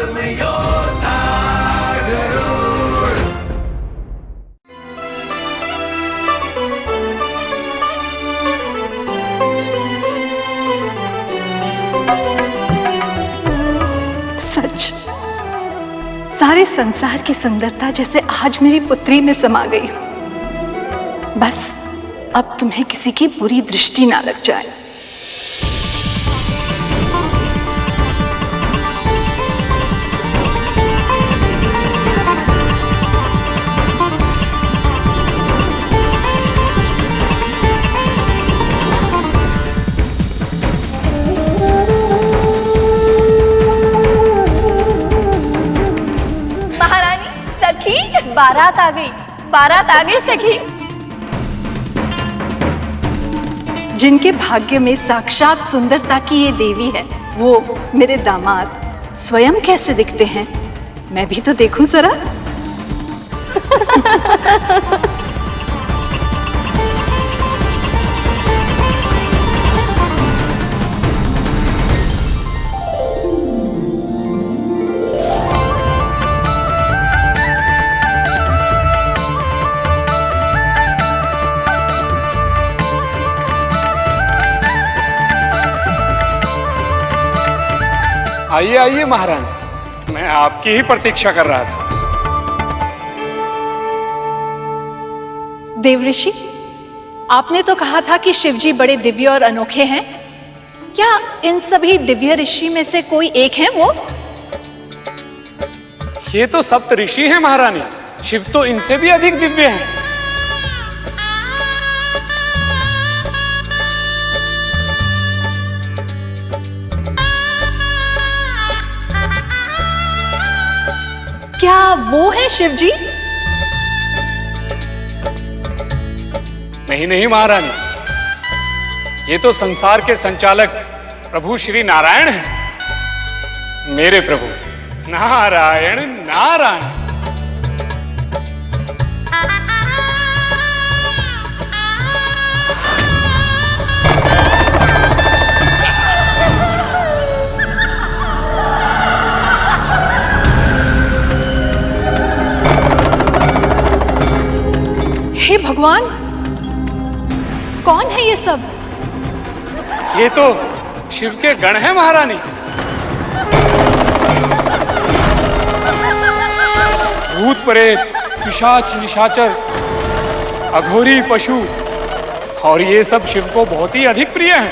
धर्मयोद्धा गरुड़। सच, सारे संसार की सुंदरता जैसे आज मेरी पुत्री में समा गई हो। बस अब तुम्हें किसी की बुरी दृष्टि ना लग जाए। महारानी, सखी, बारात आ गई, बारात आ गई सखी। जिनके भाग्य में साक्षात सुंदरता की ये देवी है, वो मेरे दामाद स्वयं कैसे दिखते हैं, मैं भी तो देखूं जरा। आइए आइए महारानी, मैं आपकी ही प्रतीक्षा कर रहा था। देवऋषि, आपने तो कहा था कि शिवजी बड़े दिव्य और अनोखे हैं। क्या इन सभी दिव्य ऋषि में से कोई एक है वो? ये तो सप्त ऋषि हैं महारानी, शिव तो इनसे भी अधिक दिव्य हैं। क्या वो है शिवजी? नहीं नहीं महारानी, ये तो संसार के संचालक प्रभु श्री नारायण हैं। मेरे प्रभु नारायण नारायण। हे भगवान, कौन है ये सब? ये तो शिव के गण हैं महारानी। भूत प्रेत, पिशाच निशाचर, अघोरी पशु, और ये सब शिव को बहुत ही अधिक प्रिय हैं।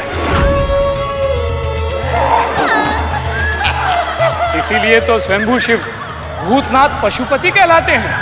इसीलिए तो स्वयंभू शिव भूतनाथ पशुपति कहलाते हैं।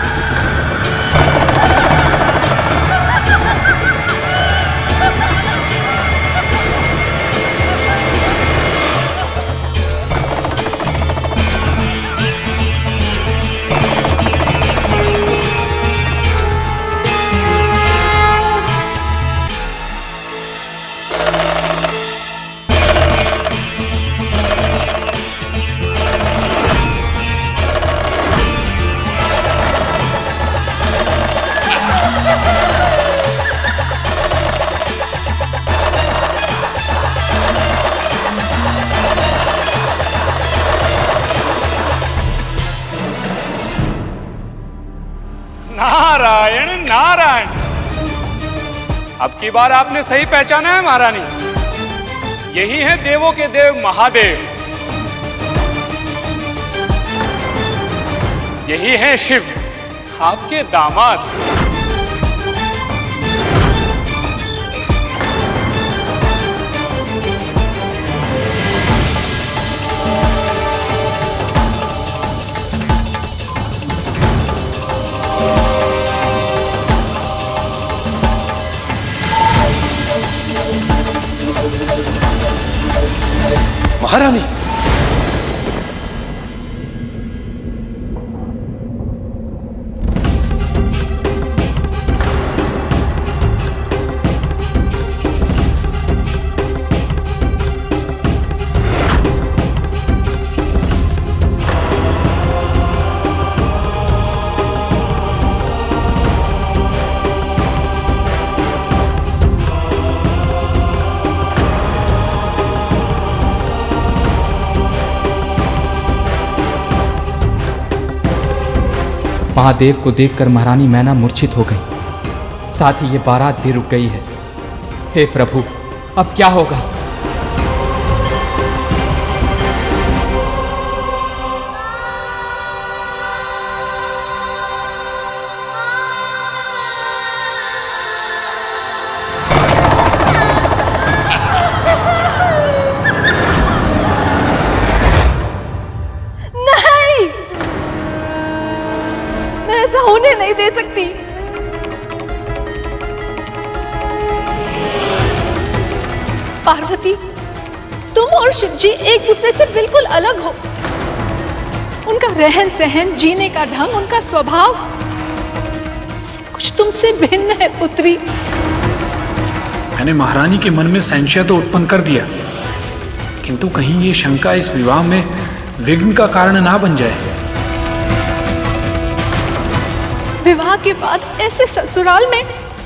नारायण नारायण। अब की बार आपने सही पहचाना है महारानी, यही है देवों के देव महादेव, यही है शिव आपके दामाद। महारानी, महादेव को देखकर महारानी मैना मूर्छित हो गई। साथ ही ये बारात भी रुक गई है। हे प्रभु, अब क्या होगा? ऐसा होने नहीं दे सकती। पार्वती, तुम और शिवजी एक दूसरे से बिल्कुल अलग हो। उनका रहन सहन, जीने का ढंग, उनका स्वभाव, सब कुछ तुमसे भिन्न है पुत्री। मैंने महारानी के मन में संशय तो उत्पन्न कर दिया, किंतु कहीं ये शंका इस विवाह में विघ्न का कारण ना बन जाए। विवाह के बाद ऐसे ससुराल में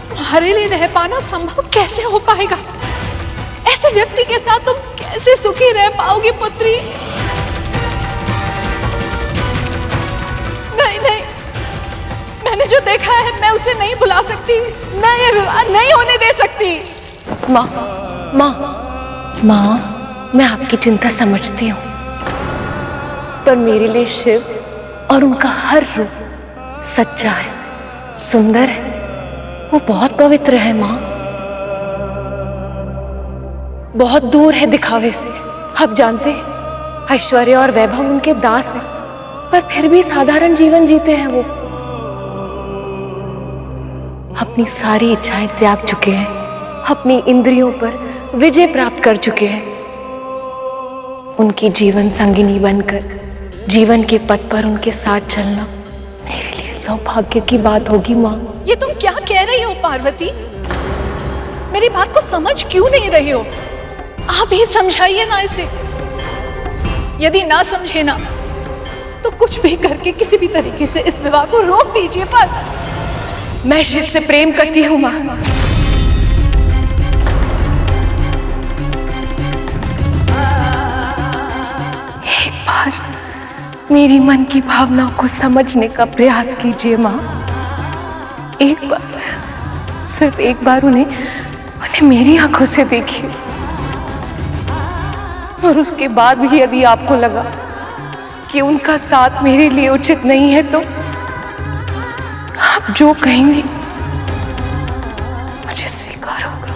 तुम्हारे लिए रह पाना संभव कैसे हो पाएगा? ऐसे व्यक्ति के साथ तुम कैसे सुखी रह पाओगी पुत्री? नहीं नहीं, मैंने जो देखा है मैं उसे नहीं भुला सकती। मैं ये विवाह नहीं होने दे सकती। माँ, माँ, माँ, मैं आपकी चिंता समझती हूँ, पर मेरे लिए शिव और उनका हर रूप सच्चा है, सुंदर है, वो बहुत पवित्र है माँ, बहुत दूर है दिखावे से। आप जानते हैं, ऐश्वर्य और वैभव उनके दास हैं, पर फिर भी साधारण जीवन जीते हैं। वो अपनी सारी इच्छाएं त्याग चुके हैं, अपनी इंद्रियों पर विजय प्राप्त कर चुके हैं। उनकी जीवन संगिनी बनकर जीवन के पथ पर उनके साथ चलना मेरे लिए सौभाग्य की बात होगी माँ। ये तुम क्या कह रही हो पार्वती? मेरी बात को समझ क्यों नहीं रही हो? आप ही समझाइए ना इसे। यदि ना समझे ना तो कुछ भी करके किसी भी तरीके से इस विवाह को रोक दीजिए। पर मैं शिव से प्रेम करती हूँ माँ। एक बार मेरी मन की भावनाओं को समझने का प्रयास कीजिए माँ। एक बार, सिर्फ एक बार उन्हें मेरी आंखों से देखिए। और उसके बाद भी यदि आपको लगा कि उनका साथ मेरे लिए उचित नहीं है तो आप जो कहेंगे मुझे स्वीकार होगा।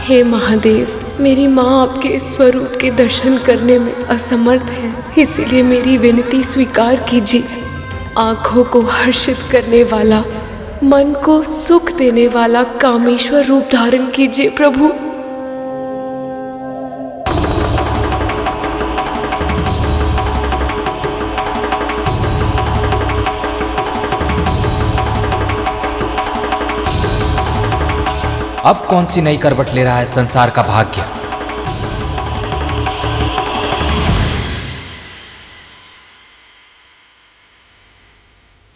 हे महादेव, मेरी माँ आपके स्वरूप के दर्शन करने में असमर्थ है, इसीलिए मेरी विनती स्वीकार कीजिए। आंखों को हर्षित करने वाला, मन को सुख देने वाला कामेश्वर रूप धारण कीजिए प्रभु। अब कौन सी नई करवट ले रहा है संसार का भाग्य?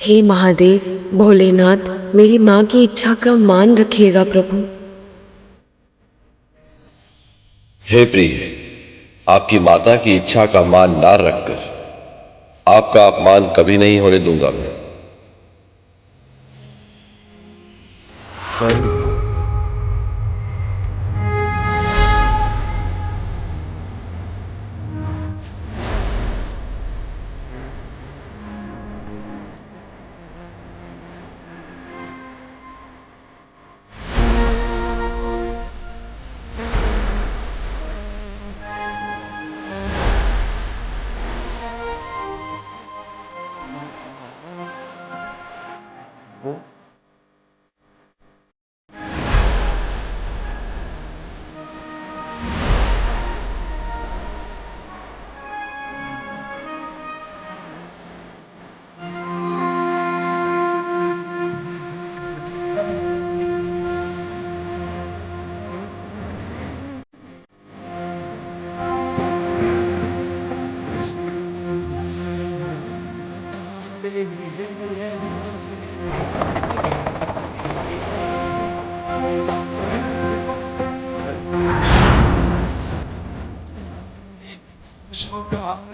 हे महादेव, भोलेनाथ, मेरी माँ की इच्छा का मान रखिएगा प्रभु। हे प्रिय, आपकी माता की इच्छा का मान ना रखकर आपका अपमान कभी नहीं होने दूंगा मैं।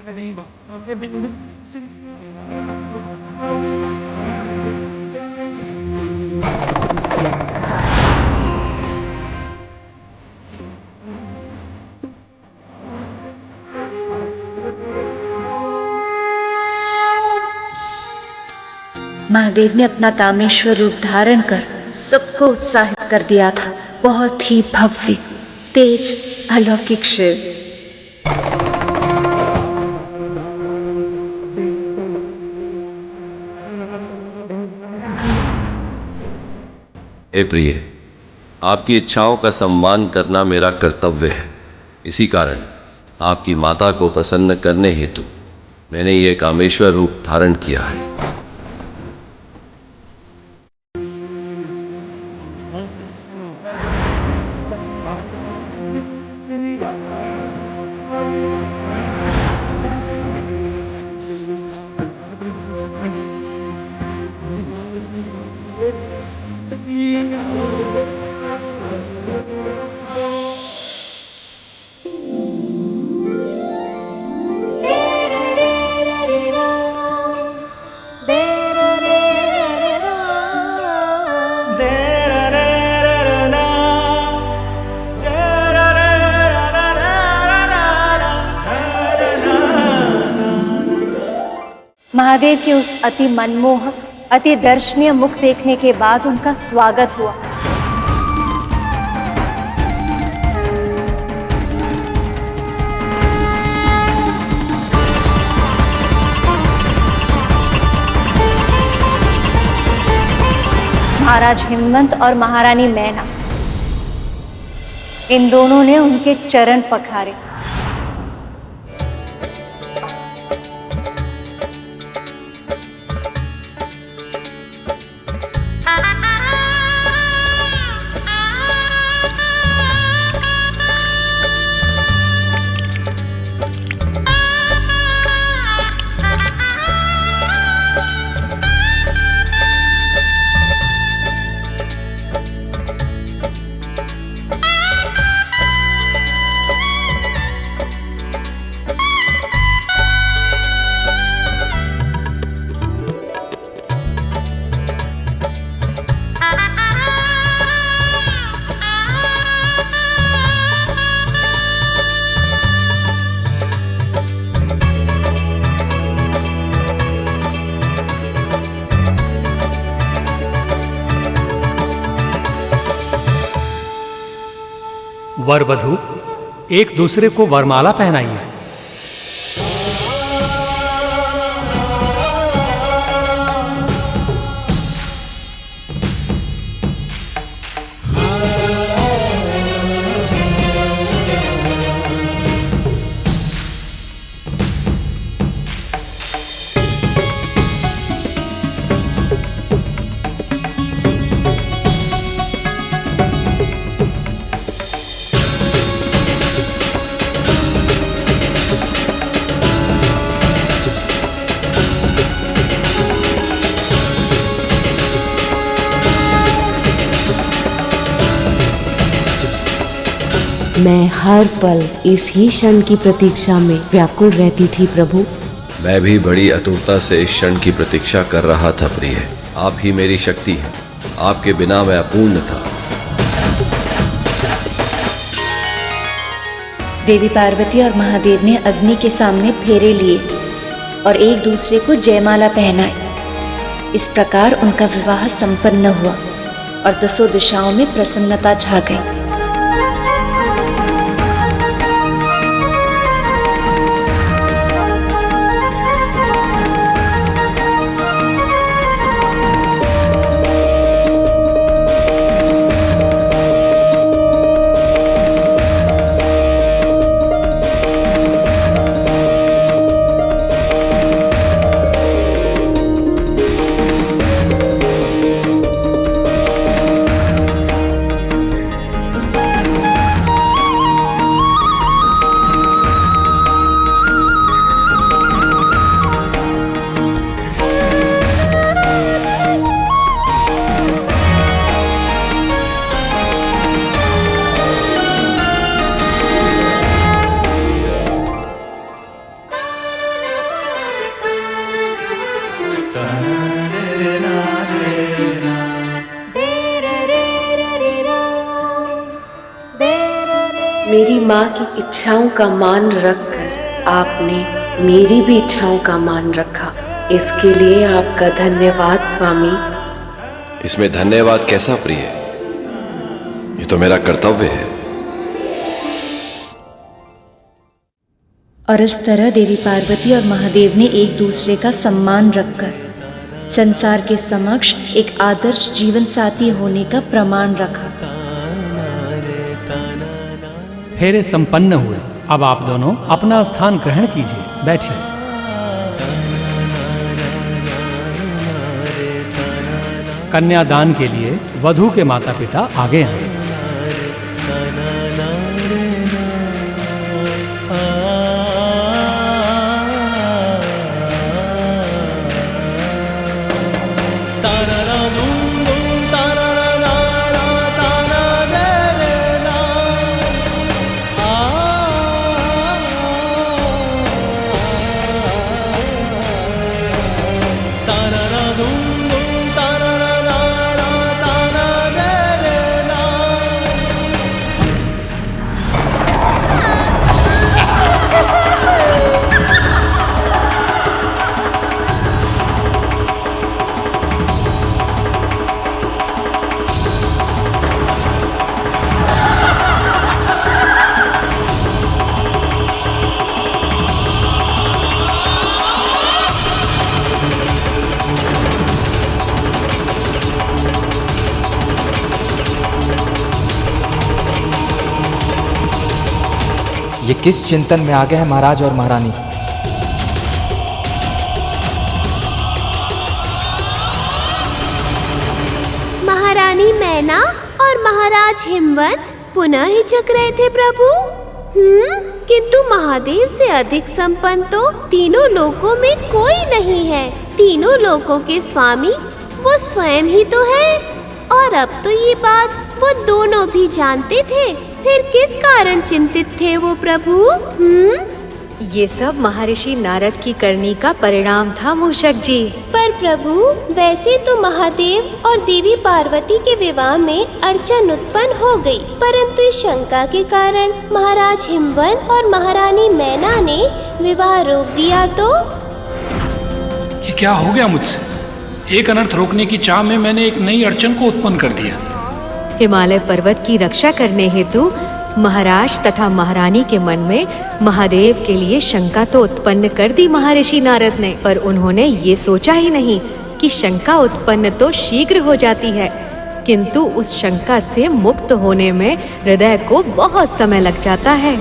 महादेव ने अपना कामेश्वर रूप धारण कर सबको उत्साहित कर दिया था। बहुत ही भव्य, तेज, अलौकिक शिव। हे प्रिय, आपकी इच्छाओं का सम्मान करना मेरा कर्तव्य है। इसी कारण आपकी माता को प्रसन्न करने हेतु मैंने ये कामेश्वर रूप धारण किया है। महादेव के उस अति मनमोहक, अति दर्शनीय मुख देखने के बाद उनका स्वागत हुआ। महाराज हिमवंत और महारानी मैना, इन दोनों ने उनके चरण पखारे। वर वधू एक दूसरे को वरमाला पहनाइए। मैं हर पल इस ही क्षण की प्रतीक्षा में व्याकुल रहती थी प्रभु। मैं भी बड़ी आतुरता से इस क्षण की प्रतीक्षा कर रहा था प्रिय। आप ही मेरी शक्ति हैं, आपके बिना मैं अपूर्ण था। देवी पार्वती और महादेव ने अग्नि के सामने फेरे लिए और एक दूसरे को जयमाला पहनाई। इस प्रकार उनका विवाह संपन्न हुआ और दसों दिशाओं में प्रसन्नता छा गई। मेरी माँ की इच्छाओं का मान रखकर आपने मेरी भी इच्छाओं का मान रखा। इसके लिए आपका धन्यवाद स्वामी। इसमें धन्यवाद कैसा प्रिय? ये तो मेरा कर्तव्य है। और इस तरह देवी पार्वती और महादेव ने एक दूसरे का सम्मान रखकर संसार के समक्ष एक आदर्श जीवन साथी होने का प्रमाण रखा। फेरे संपन्न हुए। अब आप दोनों अपना स्थान ग्रहण कीजिए, बैठिए। कन्यादान के लिए वधू के माता पिता आगे आए। ये किस चिंतन में आ गए हैं महाराज और महारानी? महारानी मैना और महाराज हिमवंत पुनः हिचक रहे थे प्रभु। किंतु महादेव से अधिक संपन्न तो तीनों लोकों में कोई नहीं है। तीनों लोकों के स्वामी वो स्वयं ही तो है। और अब तो ये बात वो दोनों भी जानते थे, फिर किस कारण चिंतित थे वो प्रभु? ये सब महर्षि नारद की करनी का परिणाम था मूषक जी। पर प्रभु, वैसे तो महादेव और देवी पार्वती के विवाह में अड़चन उत्पन्न हो गई, परंतु इस शंका के कारण महाराज हिमवंत और महारानी मैना ने विवाह रोक दिया। तो ये क्या हो गया मुझसे? एक अनर्थ रोकने की चाह में मैंने एक नई अड़चन को उत्पन्न कर दिया। हिमालय पर्वत की रक्षा करने हेतु महाराज तथा महारानी के मन में महादेव के लिए शंका तो उत्पन्न कर दी महर्षि नारद ने, पर उन्होंने ये सोचा ही नहीं कि शंका उत्पन्न तो शीघ्र हो जाती है, किंतु उस शंका से मुक्त होने में हृदय को बहुत समय लग जाता है।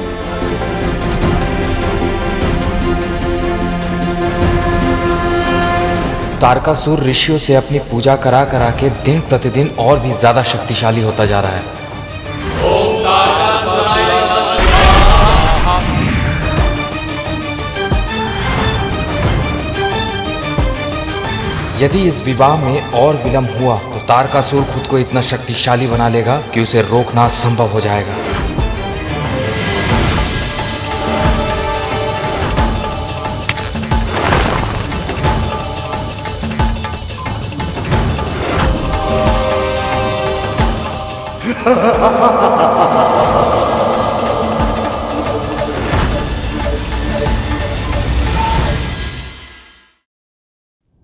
तारकासुर ऋषियों से अपनी पूजा करा करा के दिन प्रतिदिन और भी ज्यादा शक्तिशाली होता जा रहा है। यदि इस विवाह में और विलंब हुआ तो तारकासुर खुद को इतना शक्तिशाली बना लेगा कि उसे रोकना असंभव हो जाएगा।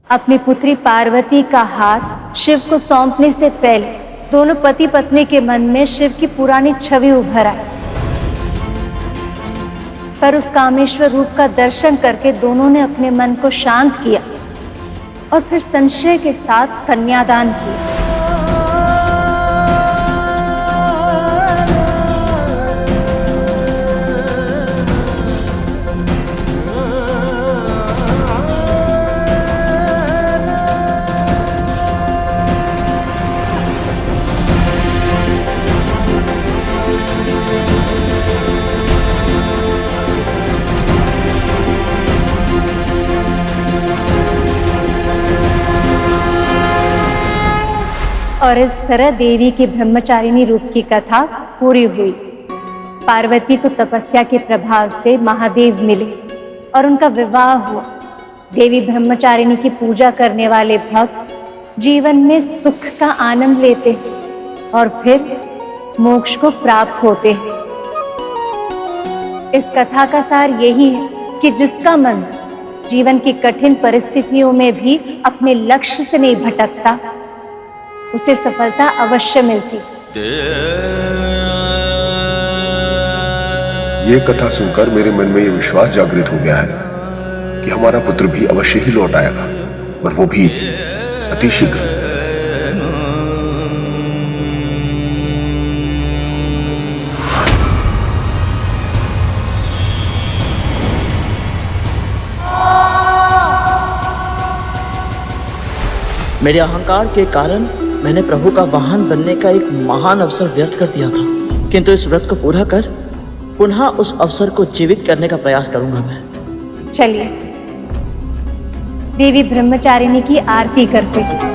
अपनी पुत्री पार्वती का हाथ शिव को सौंपने से पहले दोनों पति पत्नी के मन में शिव की पुरानी छवि उभर आई, पर उस कामेश्वर रूप का दर्शन करके दोनों ने अपने मन को शांत किया और फिर संशय के साथ कन्यादान किया। और इस तरह देवी के ब्रह्मचारिणी रूप की कथा पूरी हुई। पार्वती को तपस्या के प्रभाव से महादेव मिले और उनका विवाह हुआ। देवी ब्रह्मचारिणी की पूजा करने वाले भक्त जीवन में सुख का आनंद लेते हैं और फिर मोक्ष को प्राप्त होते हैं। इस कथा का सार यही है कि जिसका मन जीवन की कठिन परिस्थितियों में भी अपने लक्ष्य से नहीं भटकता, उसे सफलता अवश्य मिलती। ये कथा सुनकर मेरे मन में ये विश्वास जागृत हो गया है कि हमारा पुत्र भी अवश्य ही लौट आएगा, और वो भी अति शीघ्र। मेरे अहंकार के कारण मैंने प्रभु का वाहन बनने का एक महान अवसर व्यर्थ कर दिया था, किंतु इस व्रत को पूरा कर पुनः उस अवसर को जीवित करने का प्रयास करूंगा मैं। चलिए देवी ब्रह्मचारिणी की आरती करते हैं।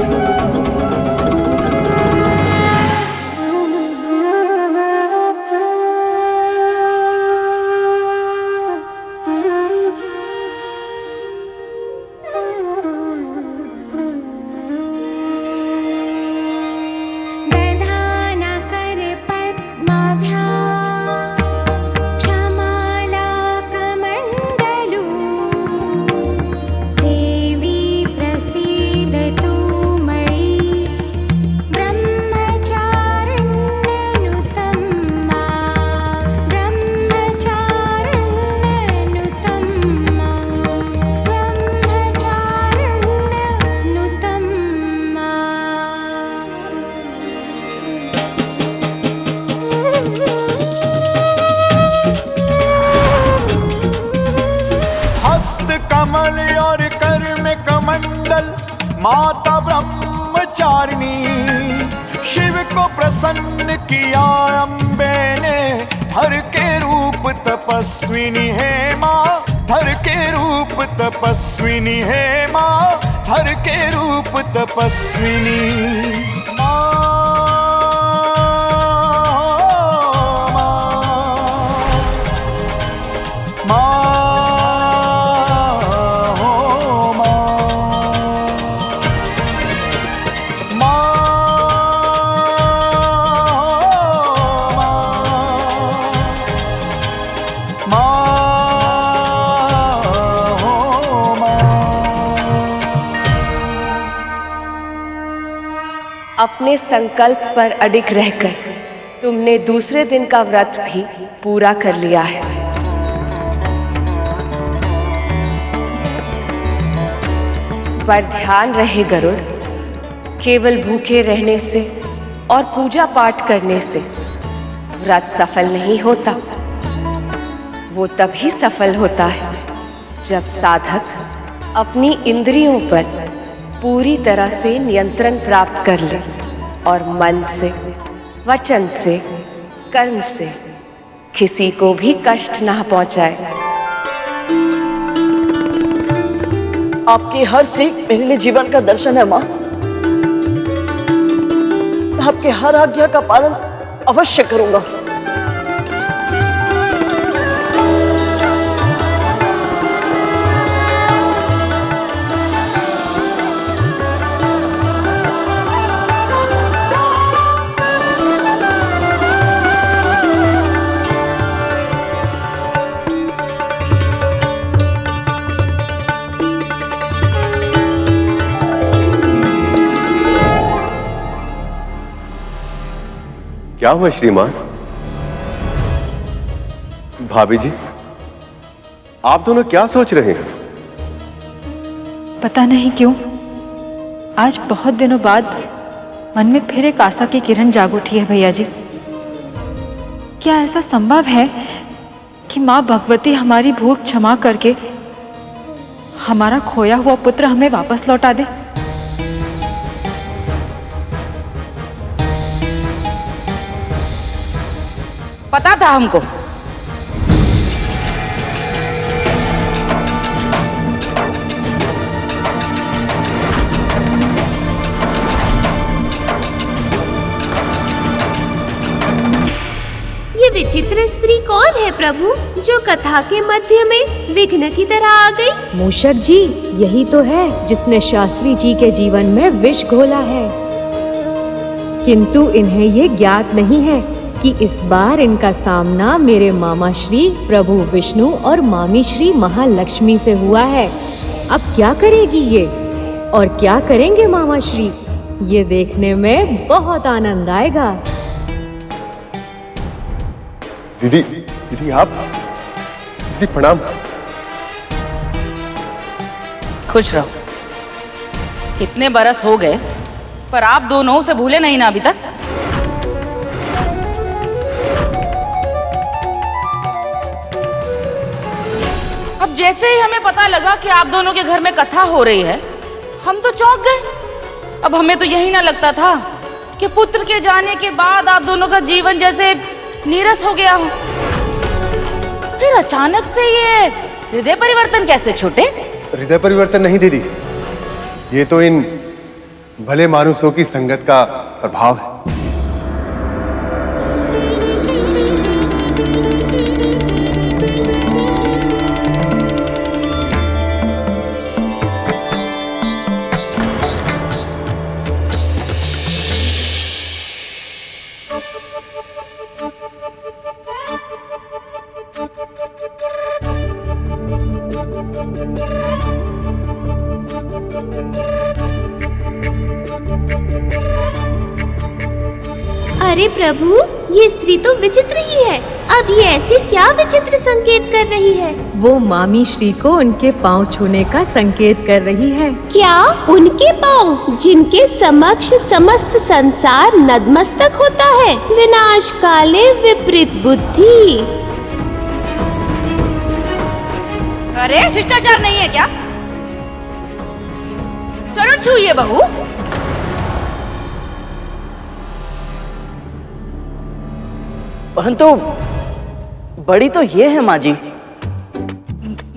कमल और कर में कमंडल माता ब्रह्मचारिणी, शिव को प्रसन्न किया अम्बे ने, हर के रूप तपस्विनी है माँ, हर के रूप तपस्विनी है माँ, हर के रूप तपस्विनी अपने संकल्प पर अडिग रहकर तुमने दूसरे दिन का व्रत भी पूरा कर लिया है। पर ध्यान रहे गरुड़, केवल भूखे रहने से और पूजा पाठ करने से व्रत सफल नहीं होता। वो तभी सफल होता है जब साधक अपनी इंद्रियों पर पूरी तरह से नियंत्रण प्राप्त कर ले और मन से, वचन से, कर्म से किसी को भी कष्ट ना पहुंचाए। आपकी हर सीख मेरे लिए जीवन का दर्शन है माँ। आपके हर आज्ञा का पालन अवश्य करूंगा। क्या हुआ श्रीमान? भाभी जी, आप दोनों क्या सोच रहे हैं? पता नहीं क्यों आज बहुत दिनों बाद मन में फिर एक आशा की किरण जाग उठी है भैया जी। क्या ऐसा संभव है कि माँ भगवती हमारी भूख क्षमा करके हमारा खोया हुआ पुत्र हमें वापस लौटा दे? पता था हमको। ये विचित्र स्त्री कौन है प्रभु, जो कथा के मध्य में विघ्न की तरह आ गई? मूषक जी, यही तो है जिसने शास्त्री जी के जीवन में विष घोला है। किंतु इन्हें ये ज्ञात नहीं है कि कि इस बार इनका सामना मेरे मामा श्री प्रभु विष्णु और मामी श्री महालक्ष्मी से हुआ है। अब क्या करेगी ये और क्या करेंगे मामा श्री, ये देखने में बहुत आनंद आएगा। दीदी, दीदी आप, दीदी प्रणाम। खुश रहो। कितने बरस हो गए पर आप दोनों से भूले नहीं ना अभी तक। अब जैसे ही हमें पता लगा कि आप दोनों के घर में कथा हो रही है, हम तो चौंक गए। अब हमें तो यही ना लगता था कि पुत्र के जाने के बाद आप दोनों का जीवन जैसे नीरस हो गया हो। फिर अचानक से ये हृदय परिवर्तन कैसे छूटे? हृदय परिवर्तन नहीं दीदी, ये तो इन भले मानुषों की संगत का प्रभाव है। अरे प्रभु, ये स्त्री तो विचित्र ही है। अब ये ऐसे क्या विचित्र संकेत कर रही है? वो मामी श्री को उनके पांव छूने का संकेत कर रही है। क्या उनके पांव, जिनके समक्ष समस्त संसार नतमस्तक होता है? विनाश काले विपरीत बुद्धि। अरे शिष्टाचार नहीं है क्या? चरण छूइए बहू। परंतु बड़ी तो ये है माँ जी।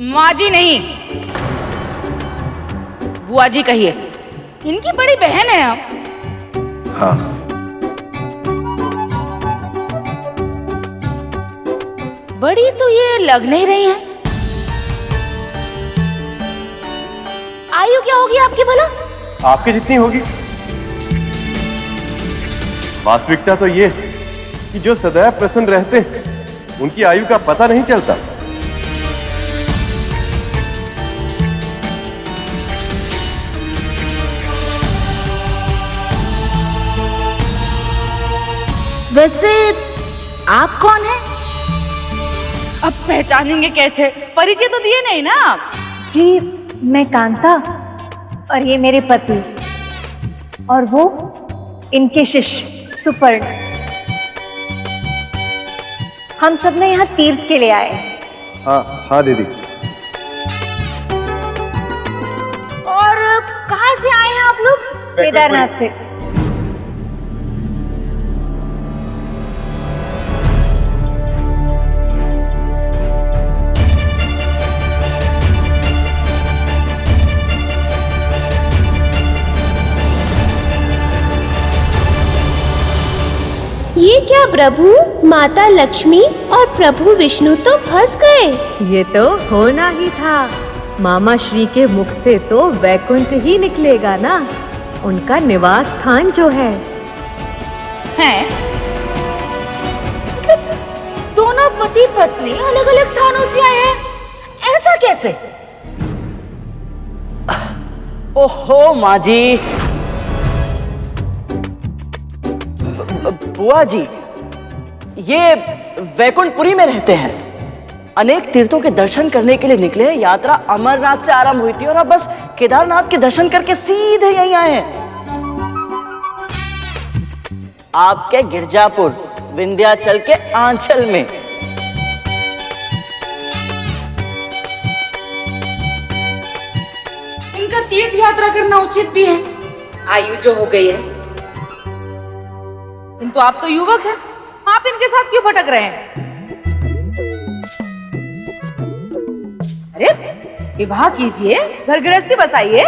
माँ जी नहीं, बुआ जी कहिए। इनकी बड़ी बहन है आप। हाँ। बड़ी तो ये लग नहीं रही है। आयु क्या होगी आपकी भला? आपकी जितनी होगी। वास्तविकता तो ये कि जो सदैव प्रसन्न रहते उनकी आयु का पता नहीं चलता। वैसे आप कौन हैं? अब पहचानेंगे कैसे? परिचय तो दिए नहीं ना आप। जी, मैं कांता और ये मेरे पति और वो इनके शिष्य सुपर्ण। हम सब ने यहाँ तीर्थ के लिए आए। हाँ हाँ दीदी। और कहाँ से आए हैं आप लोग? केदारनाथ से। ये क्या प्रभु, माता लक्ष्मी और प्रभु विष्णु तो फंस गए। ये तो होना ही था। मामा श्री के मुख से तो वैकुंठ ही निकलेगा ना, उनका निवास स्थान जो है। मतलब दोनों पति पत्नी अलग अलग स्थानों से आए हैं, ऐसा कैसे? ओहो माँ जी। बुआ जी, ये वैकुंठपुरी में रहते हैं। अनेक तीर्थों के दर्शन करने के लिए निकले। यात्रा अमरनाथ से आरंभ हुई थी और अब बस केदारनाथ के दर्शन करके सीधे यहीं आए हैं। आपके गिरजापुर विंध्याचल के आंचल में। इनका तीर्थ यात्रा करना उचित भी है, आयु जो हो गई है। किंतु आप तो युवक हैं, आप इनके साथ क्यों भटक रहे हैं? अरे विवाह कीजिए, घर गृहस्थी बसाइए।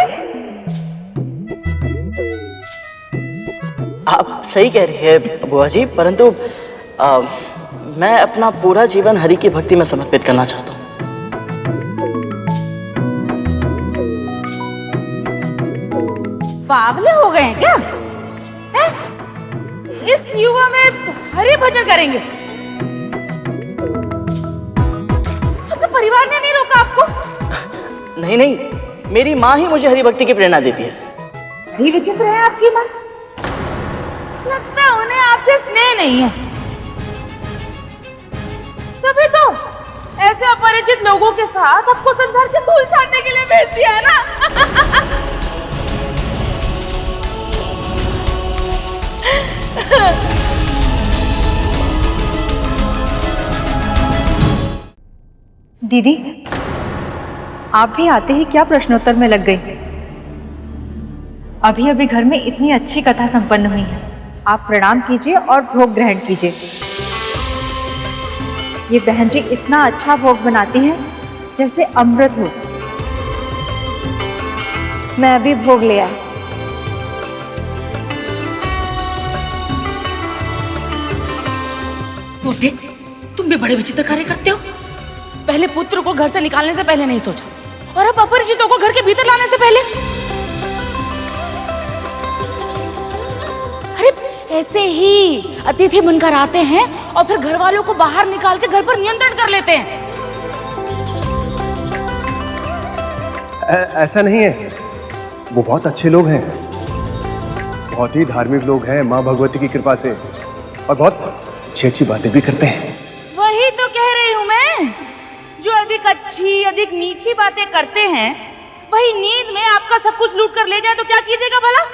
आप सही कह रही है बुआ जी, परंतु मैं अपना पूरा जीवन हरि की भक्ति में समर्पित करना चाहता हूँ। पागल हो गए हैं क्या? इस युवा में हरि भजन करेंगे? आपके परिवार ने नहीं रोका आपको? नहीं नहीं, मेरी माँ ही मुझे हरि भक्ति की प्रेरणा देती है। बड़ी विचित्र है आपकी माँ। लगता है उन्हें आपसे स्नेह नहीं है। तभी तो ऐसे अपरिचित लोगों के साथ आपको संसार के धूल छाटने के लिए भेज दिया है ना। दीदी, आप भी आते ही क्या प्रश्नोत्तर में लग गई? अभी अभी घर में इतनी अच्छी कथा संपन्न हुई है। आप प्रणाम कीजिए और भोग ग्रहण कीजिए। ये बहन जी इतना अच्छा भोग बनाती हैं जैसे अमृत हो। मैं अभी भोग ले आई। टूटे, तुम भी बड़े विचित्र कार्य करते हो। पहले पुत्र को घर से निकालने से पहले नहीं सोचा, और अब अपरिचितों को घर के भीतर लाने से पहले। अरे ऐसे ही अतिथि बनकर आते हैं और फिर घर वालों को बाहर निकाल के घर पर नियंत्रण कर लेते हैं। ऐसा नहीं है, वो बहुत अच्छे लोग हैं, बहुत ही धार्मिक लोग हैं माँ भगवती की कृपा से, और बहुत अच्छी अच्छी बातें भी करते हैं। वही तो कह रही हूँ मैं, जो अधिक अच्छी अधिक मीठी बातें करते हैं, वही नींद में आपका सब कुछ लूट कर ले जाए तो क्या कीजिएगा भला?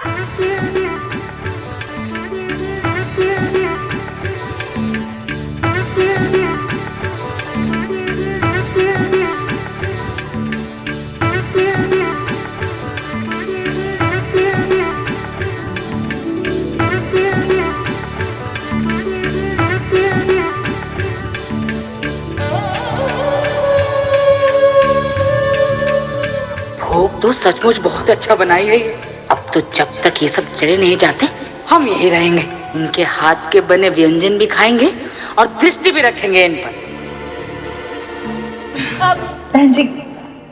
भोग तो सचमुच बहुत अच्छा बनाई है ये। अब तो जब तक ये सब चले नहीं जाते हम यही रहेंगे। इनके हाथ के बने व्यंजन भी खाएंगे और दृष्टि भी रखेंगे इन पर। बहन जी,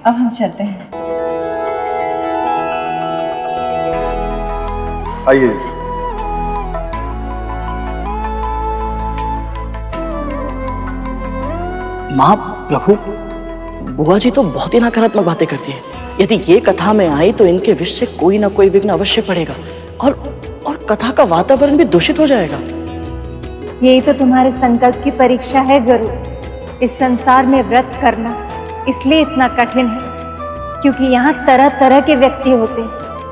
अब हम चलते हैं। आइए। माँ, प्रभु, बुआ जी तो बहुत ही नकारात्मक बातें करती है। यदि ये कथा में आई तो इनके विष से कोई ना कोई विघ्न अवश्य पड़ेगा, और कथा का वातावरण भी दूषित हो जाएगा। यही तो तुम्हारे संकल्प की परीक्षा है गुरु। इस संसार में व्रत करना इसलिए इतना कठिन है क्योंकि यहाँ तरह तरह के व्यक्ति होते हैं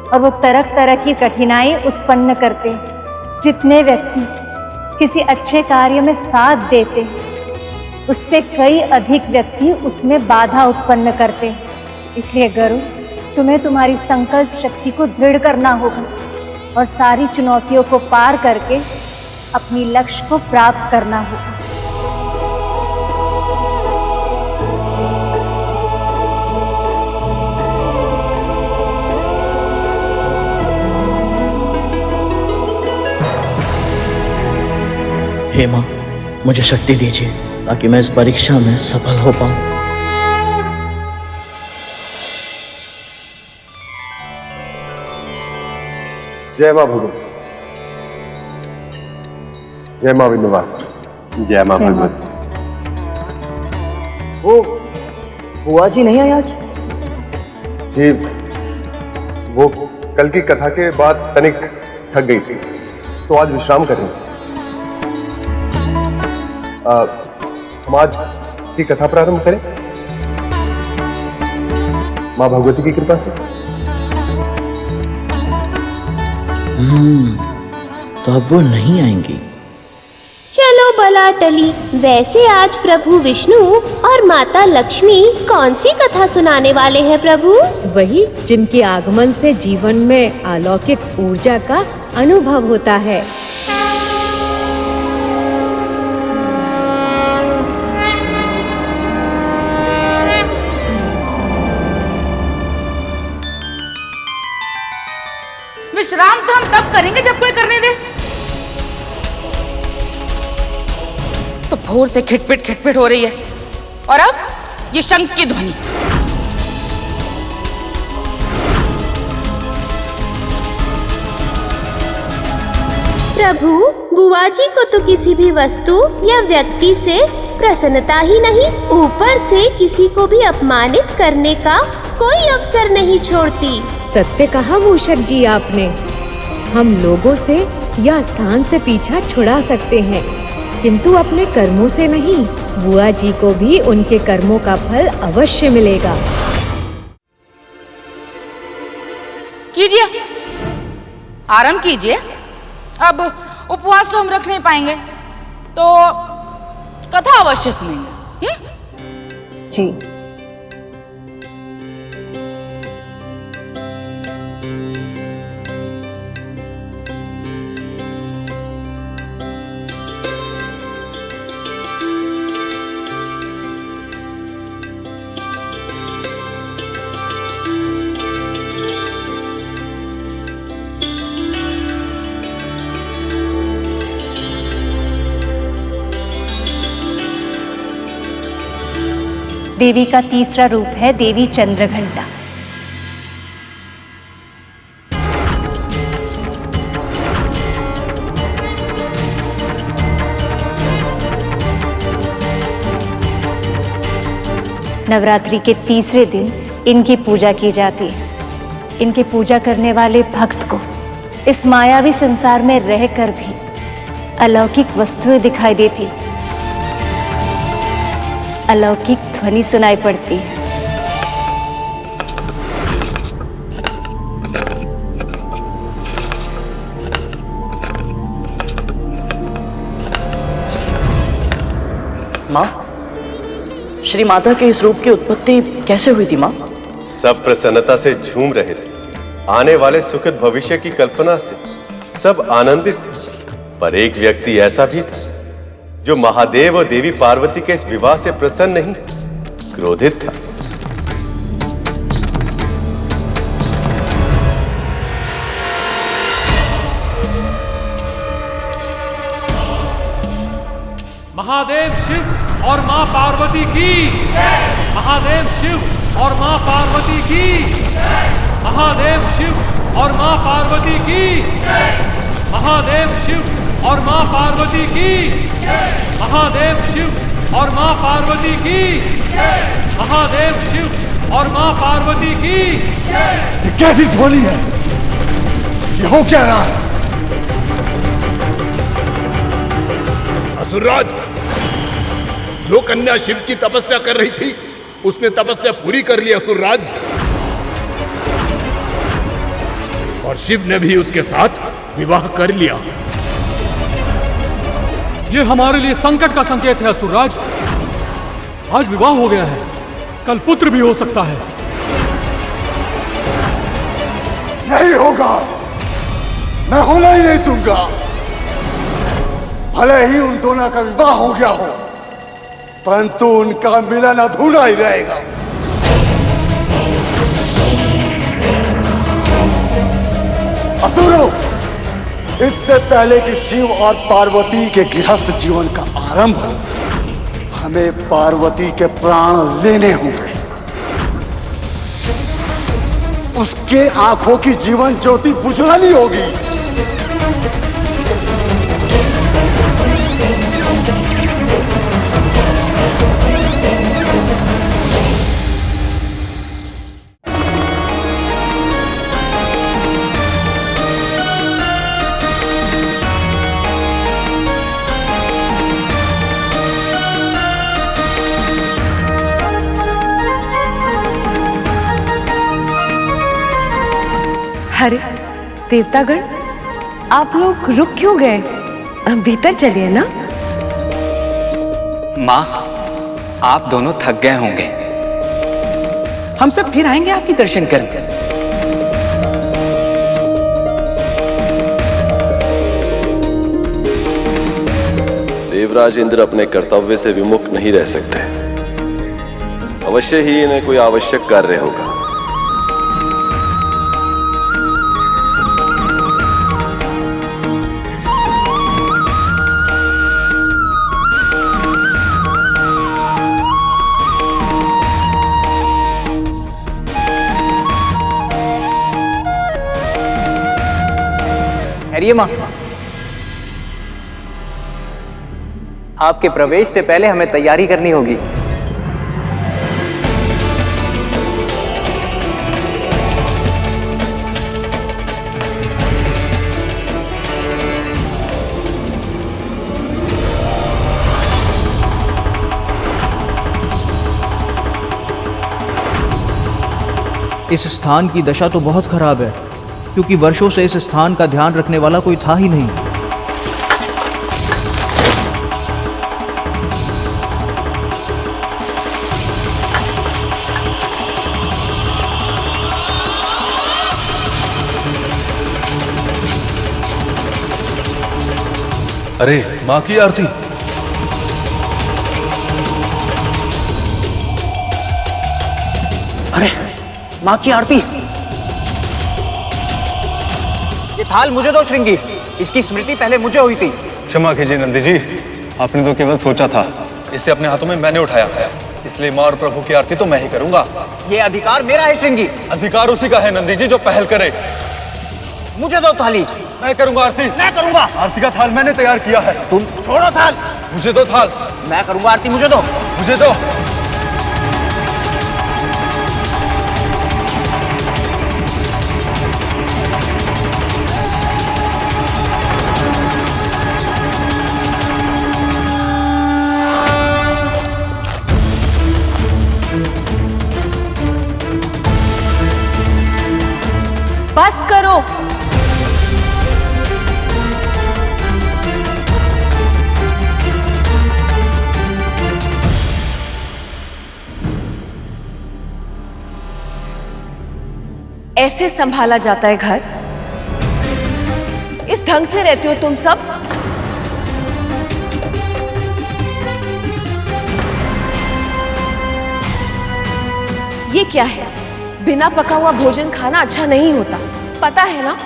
और वो तरह तरह की कठिनाई उत्पन्न करते हैं। जितने व्यक्ति किसी अच्छे कार्य में साथ देते हैं उससे कई अधिक व्यक्ति उसमें बाधा उत्पन्न करते हैं। इसलिए गुरु, तुम्हें तुम्हारी संकल्प शक्ति को दृढ़ करना होगा और सारी चुनौतियों को पार करके अपनी लक्ष्य को प्राप्त करना होगा। हे माँ, मुझे शक्ति दीजिए ताकि मैं इस परीक्षा में सफल हो पाऊं। जय माँ भगवती, जय माँ विंध्यवासिनी, जय माँ भगवती। वो बुआ जी नहीं आई आज? जी, वो कल की कथा के बाद तनिक थक गई थी तो आज विश्राम कर रही हैं। हम आज की कथा प्रारंभ करें माँ भगवती की कृपा से। तो अब वो नहीं आएंगी। चलो बला टली। वैसे आज प्रभु विष्णु और माता लक्ष्मी कौन सी कथा सुनाने वाले हैं प्रभु? वही जिनके आगमन से जीवन में अलौकिक ऊर्जा का अनुभव होता है। विश्राम तो हम तब करेंगे जब कोई करने दे। तो भोर से खिटपिट हो रही है और अब ये शंख की ध्वनि। प्रभु, बुआ जी को तो किसी भी वस्तु या व्यक्ति से प्रसन्नता ही नहीं, ऊपर से किसी को भी अपमानित करने का कोई अवसर नहीं छोड़ती। सत्य कहा मूषक जी आपने। हम लोगों से या स्थान से पीछा छुड़ा सकते हैं, किंतु अपने कर्मों से नहीं। बुआ जी को भी उनके कर्मों का फल अवश्य मिलेगा। कीजिए, आराम कीजिए। अब उपवास तो हम रख नहीं पाएंगे, तो कथा अवश्य सुनेंगे। जी। देवी का तीसरा रूप है देवी चंद्रघंटा। नवरात्रि के तीसरे दिन इनकी पूजा की जाती है। इनकी पूजा करने वाले भक्त को इस मायावी संसार में रहकर भी अलौकिक वस्तुएं दिखाई देती, अलौकिक ध्वनि सुनाई पड़ती है। माँ, श्री माता के इस रूप की उत्पत्ति कैसे हुई थी माँ? सब प्रसन्नता से झूम रहे थे, आने वाले सुखद भविष्य की कल्पना से सब आनंदित थे। पर एक व्यक्ति ऐसा भी था जो महादेव और देवी पार्वती के इस विवाह से प्रसन्न नहीं, क्रोधित था। महादेव शिव और मां पार्वती की, महादेव शिव और मां पार्वती की, महादेव शिव और मां पार्वती की, महादेव शिव और मां पार्वती की, महादेव शिव और मां पार्वती की, महादेव शिव और मां पार्वती की। ये कैसी ध्वनि है? ये हो क्या रहा है? असुरराज, जो कन्या शिव की तपस्या कर रही थी उसने तपस्या पूरी कर ली असुरराज, और शिव ने भी उसके साथ विवाह कर लिया। ये हमारे लिए संकट का संकेत है असुरराज। आज विवाह हो गया है, कल पुत्र भी हो सकता है। नहीं होगा, मैं होना ही नहीं दूंगा। भले ही उन दोनों का विवाह हो गया हो, परंतु उनका मिलन अधूरा ही रहेगा। असुरों, इससे पहले कि शिव और पार्वती के गृहस्थ जीवन का आरंभ हो, हमें पार्वती के प्राण लेने होंगे। उसके आंखों की जीवन ज्योति बुझानी होगी। अरे देवतागण, आप लोग रुक क्यों गए? भीतर चलिए ना। माँ, आप दोनों थक गए होंगे, हम सब फिर आएंगे आपके दर्शन करने। देवराज इंद्र अपने कर्तव्य से विमुख नहीं रह सकते। अवश्य ही इन्हें कोई आवश्यक कार्य होगा। ठहरिए माँ, आपके प्रवेश से पहले हमें तैयारी करनी होगी। इस स्थान की दशा तो बहुत खराब है, क्योंकि वर्षों से इस स्थान का ध्यान रखने वाला कोई था ही नहीं। अरे माँ की आरती। अरे माँ की आरती। ये थाल मुझे दो श्रृंगी, इसकी स्मृति पहले मुझे हुई थी। क्षमा कीजिए नंदी जी, आपने तो केवल सोचा था, इसे अपने हाथों में मैंने उठाया, इसलिए माँ और प्रभु की आरती तो मैं ही करूंगा। ये अधिकार मेरा है श्रृंगी। अधिकार उसी का है नंदी जी जो पहल करे। मुझे दो थाली। मैं करूंगा आरती। मैं करूंगा। आरती का थाल मैंने तैयार किया है। तुम छोड़ो थाल। मुझे दो थाल। मैं करूंगा आरती, मुझे दो। मुझे दो। बस करो। ऐसे संभाला जाता है घर? इस ढंग से रहते हो तुम सब? ये क्या है? बिना पका हुआ भोजन खाना अच्छा नहीं होता, पता है ना?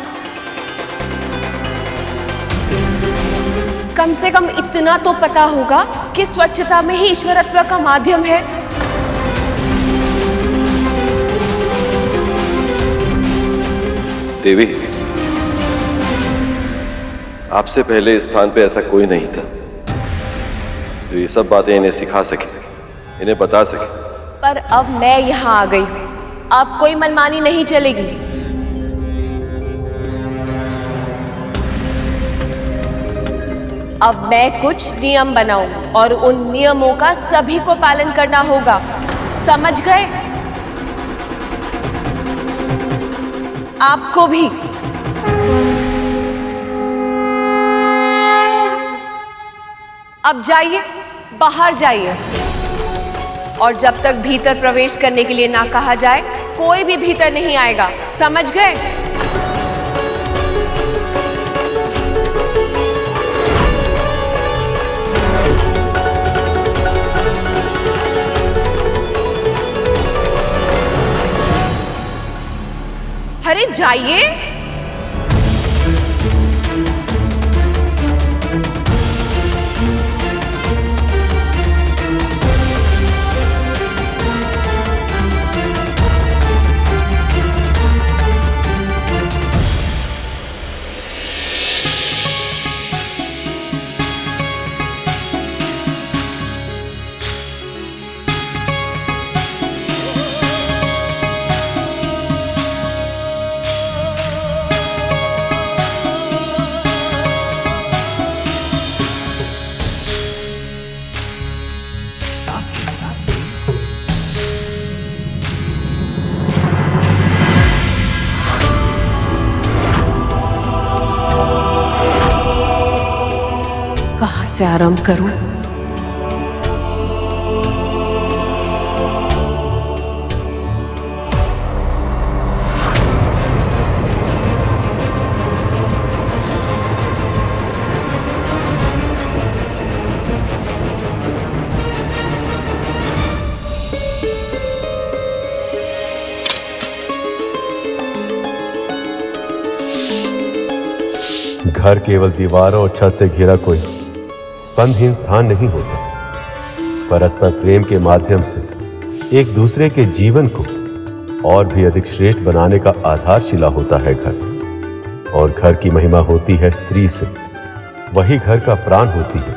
कम से कम इतना तो पता होगा कि स्वच्छता में ही ईश्वरत्व का माध्यम है। देवी, आपसे पहले इस स्थान पे ऐसा कोई नहीं था जो ये सब बातें इन्हें सिखा सके, इन्हें बता सके। पर अब मैं यहाँ आ गई हूँ, अब कोई मनमानी नहीं चलेगी। अब मैं कुछ नियम बनाऊं और उन नियमों का सभी को पालन करना होगा, समझ गए? आपको भी। अब जाइए, बाहर जाइए, और जब तक भीतर प्रवेश करने के लिए ना कहा जाए कोई भी भीतर नहीं आएगा, समझ गए? अरे जाइए। कहाँ से आरंभ करूं? घर केवल दीवारों और छत से घिरा कोई स्पंदहीन स्थान नहीं होता। परस्पर प्रेम के माध्यम से एक दूसरे के जीवन को और भी अधिक श्रेष्ठ बनाने का आधारशिला होता है घर। और घर की महिमा होती है स्त्री से, वही घर का प्राण होती है।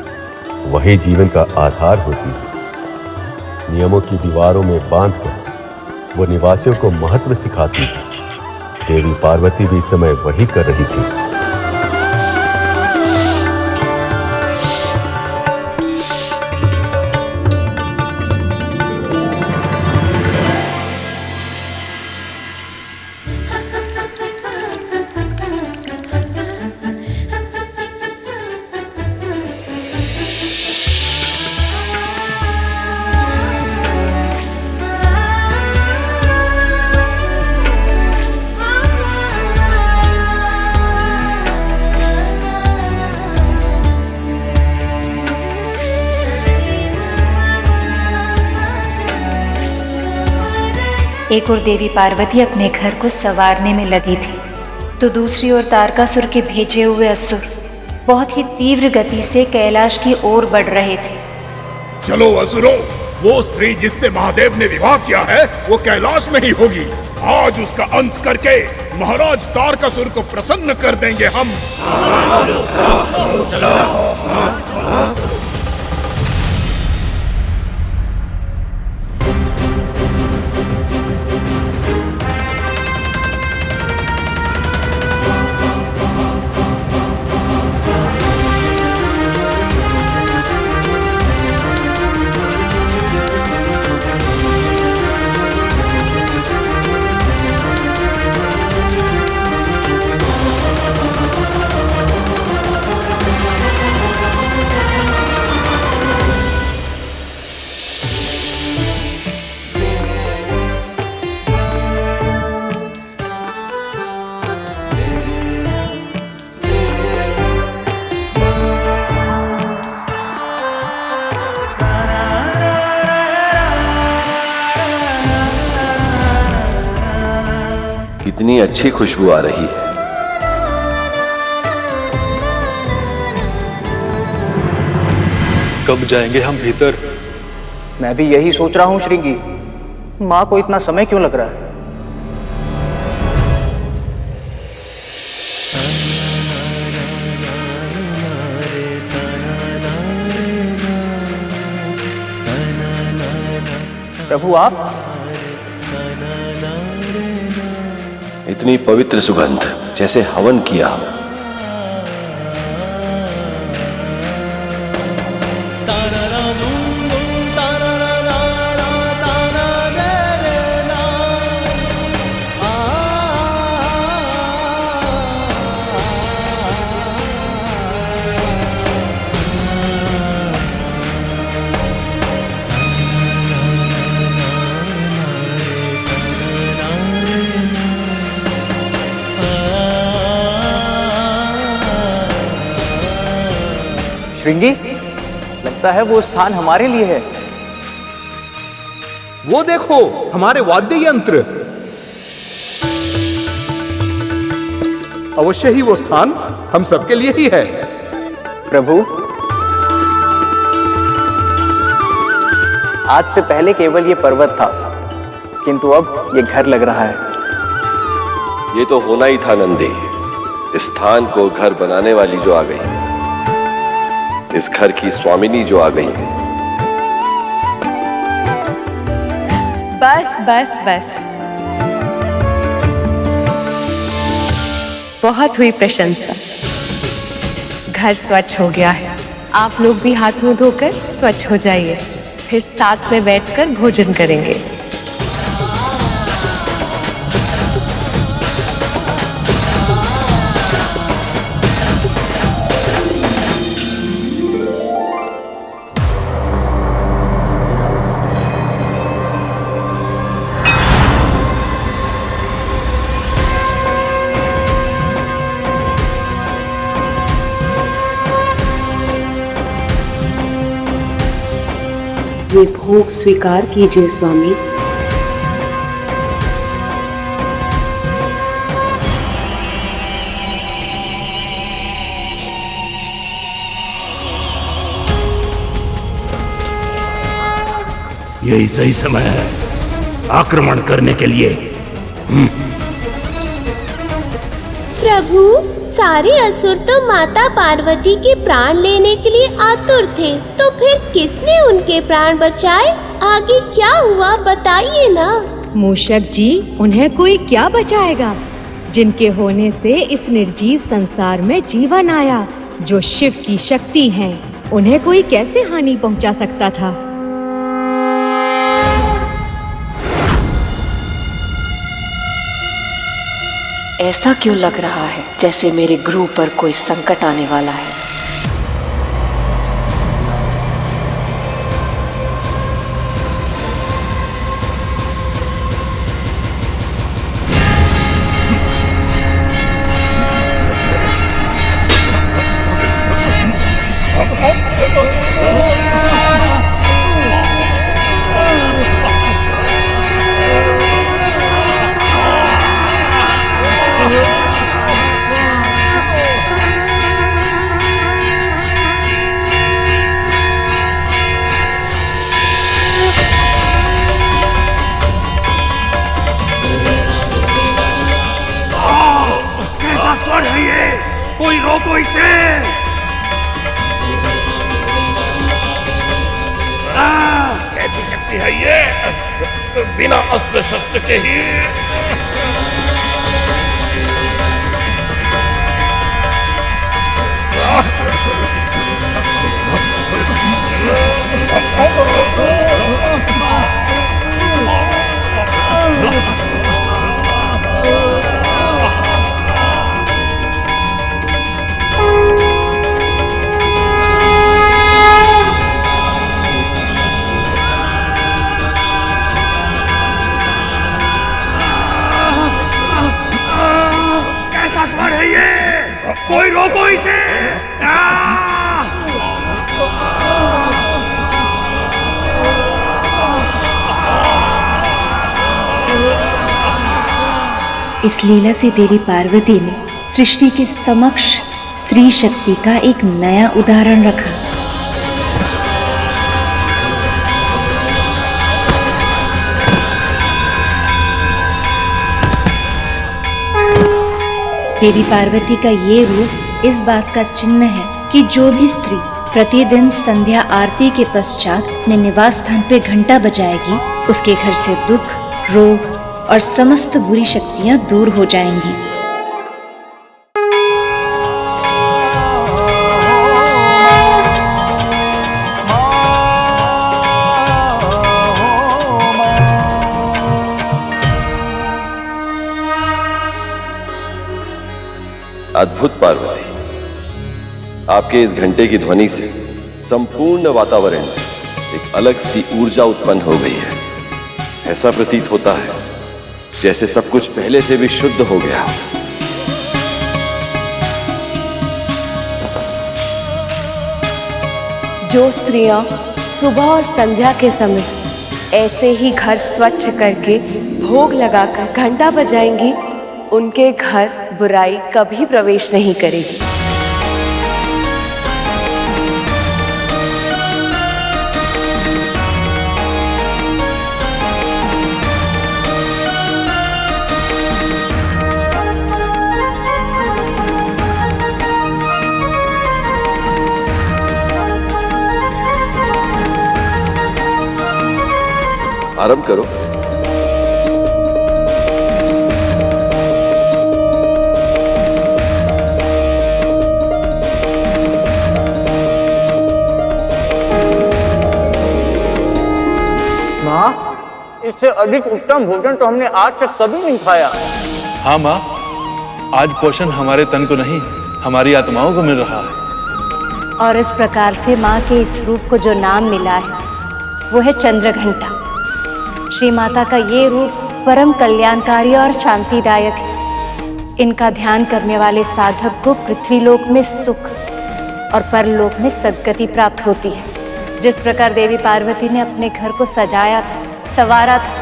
वही जीवन का आधार होती है। नियमों की दीवारों में बांधकर वो निवासियों को महत्व सिखाती थी। देवी पार्वती भी इस समय वही कर रही थी। एक और देवी पार्वती अपने घर को संवारने में लगी थी, तो दूसरी ओर तारकासुर के भेजे हुए असुर बहुत ही तीव्र गति से कैलाश की ओर बढ़ रहे थे। चलो असुरों, वो स्त्री जिससे महादेव ने विवाह किया है वो कैलाश में ही होगी। आज उसका अंत करके महाराज तारकासुर को प्रसन्न कर देंगे हम। कितनी अच्छी खुशबू आ रही है। कब जाएंगे हम भीतर? मैं भी यही सोच रहा हूँ श्रृंगी। माँ को इतना समय क्यों लग रहा है? प्रभु आप? इतनी पवित्र सुगंध, जैसे हवन किया हो। श्रृंगी, लगता है वो स्थान हमारे लिए है। वो देखो, हमारे वाद्य यंत्र। अवश्य ही वो स्थान हम सबके लिए ही है। प्रभु, आज से पहले केवल ये पर्वत था, किंतु अब ये घर लग रहा है। ये तो होना ही था नंदी। इस स्थान को घर बनाने वाली जो आ गई, इस घर की स्वामिनी जो आ गई। बस बस बस, बहुत हुई प्रशंसा। घर स्वच्छ हो गया है। आप लोग भी हाथ मुंह धोकर स्वच्छ हो जाइए, फिर साथ में बैठकर भोजन करेंगे। ये भोग स्वीकार कीजिए स्वामी। यही सही समय है आक्रमण करने के लिए। प्रभु, सारे असुर तो माता पार्वती के प्राण लेने के लिए आतुर थे, तो फिर किसने उनके प्राण बचाए? आगे क्या हुआ बताइए ना। मूषक जी, उन्हें कोई क्या बचाएगा, जिनके होने से इस निर्जीव संसार में जीवन आया। जो शिव की शक्ति है, उन्हें कोई कैसे हानि पहुंचा सकता था? ऐसा क्यों लग रहा है जैसे मेरे गुरु पर कोई संकट आने वाला है? कोई रोको इसे। कैसी शक्ति है ये, बिना अस्त्र शस्त्र के ही। कोई रोको इसे। इस लीला से देवी पार्वती ने सृष्टि के समक्ष स्त्री शक्ति का एक नया उदाहरण रखा। देवी पार्वती का ये रूप इस बात का चिन्ह है कि जो भी स्त्री प्रतिदिन संध्या आरती के पश्चात अपने निवास स्थान पे घंटा बजाएगी, उसके घर से दुख, रोग और समस्त बुरी शक्तियां दूर हो जाएंगी। अद्भुत पार्वती, आपके इस घंटे की ध्वनि से संपूर्ण वातावरण में एक अलग सी ऊर्जा उत्पन्न हो गई है। ऐसा प्रतीत होता है जैसे सब कुछ पहले से भी शुद्ध हो गया। जो स्त्रियां सुबह और संध्या के समय ऐसे ही घर स्वच्छ करके भोग लगाकर घंटा बजाएंगी, उनके घर बुराई कभी प्रवेश नहीं करेगी। आरंभ करो। इससे अधिक उत्तम भोजन तो हमने आज तक कभी नहीं खाया। हाँ माँ, आज पोषण हमारे तन को नहीं, हमारी आत्माओं को मिल रहा है। और इस प्रकार से माँ के इस रूप को जो नाम मिला है वो है चंद्रघंटा। श्री माता का ये रूप परम कल्याणकारी और शांतिदायक है। इनका ध्यान करने वाले साधक को पृथ्वीलोक में सुख और परलोक में सद्गति प्राप्त होती है। जिस प्रकार देवी पार्वती ने अपने घर को सजाया था, संवारा था,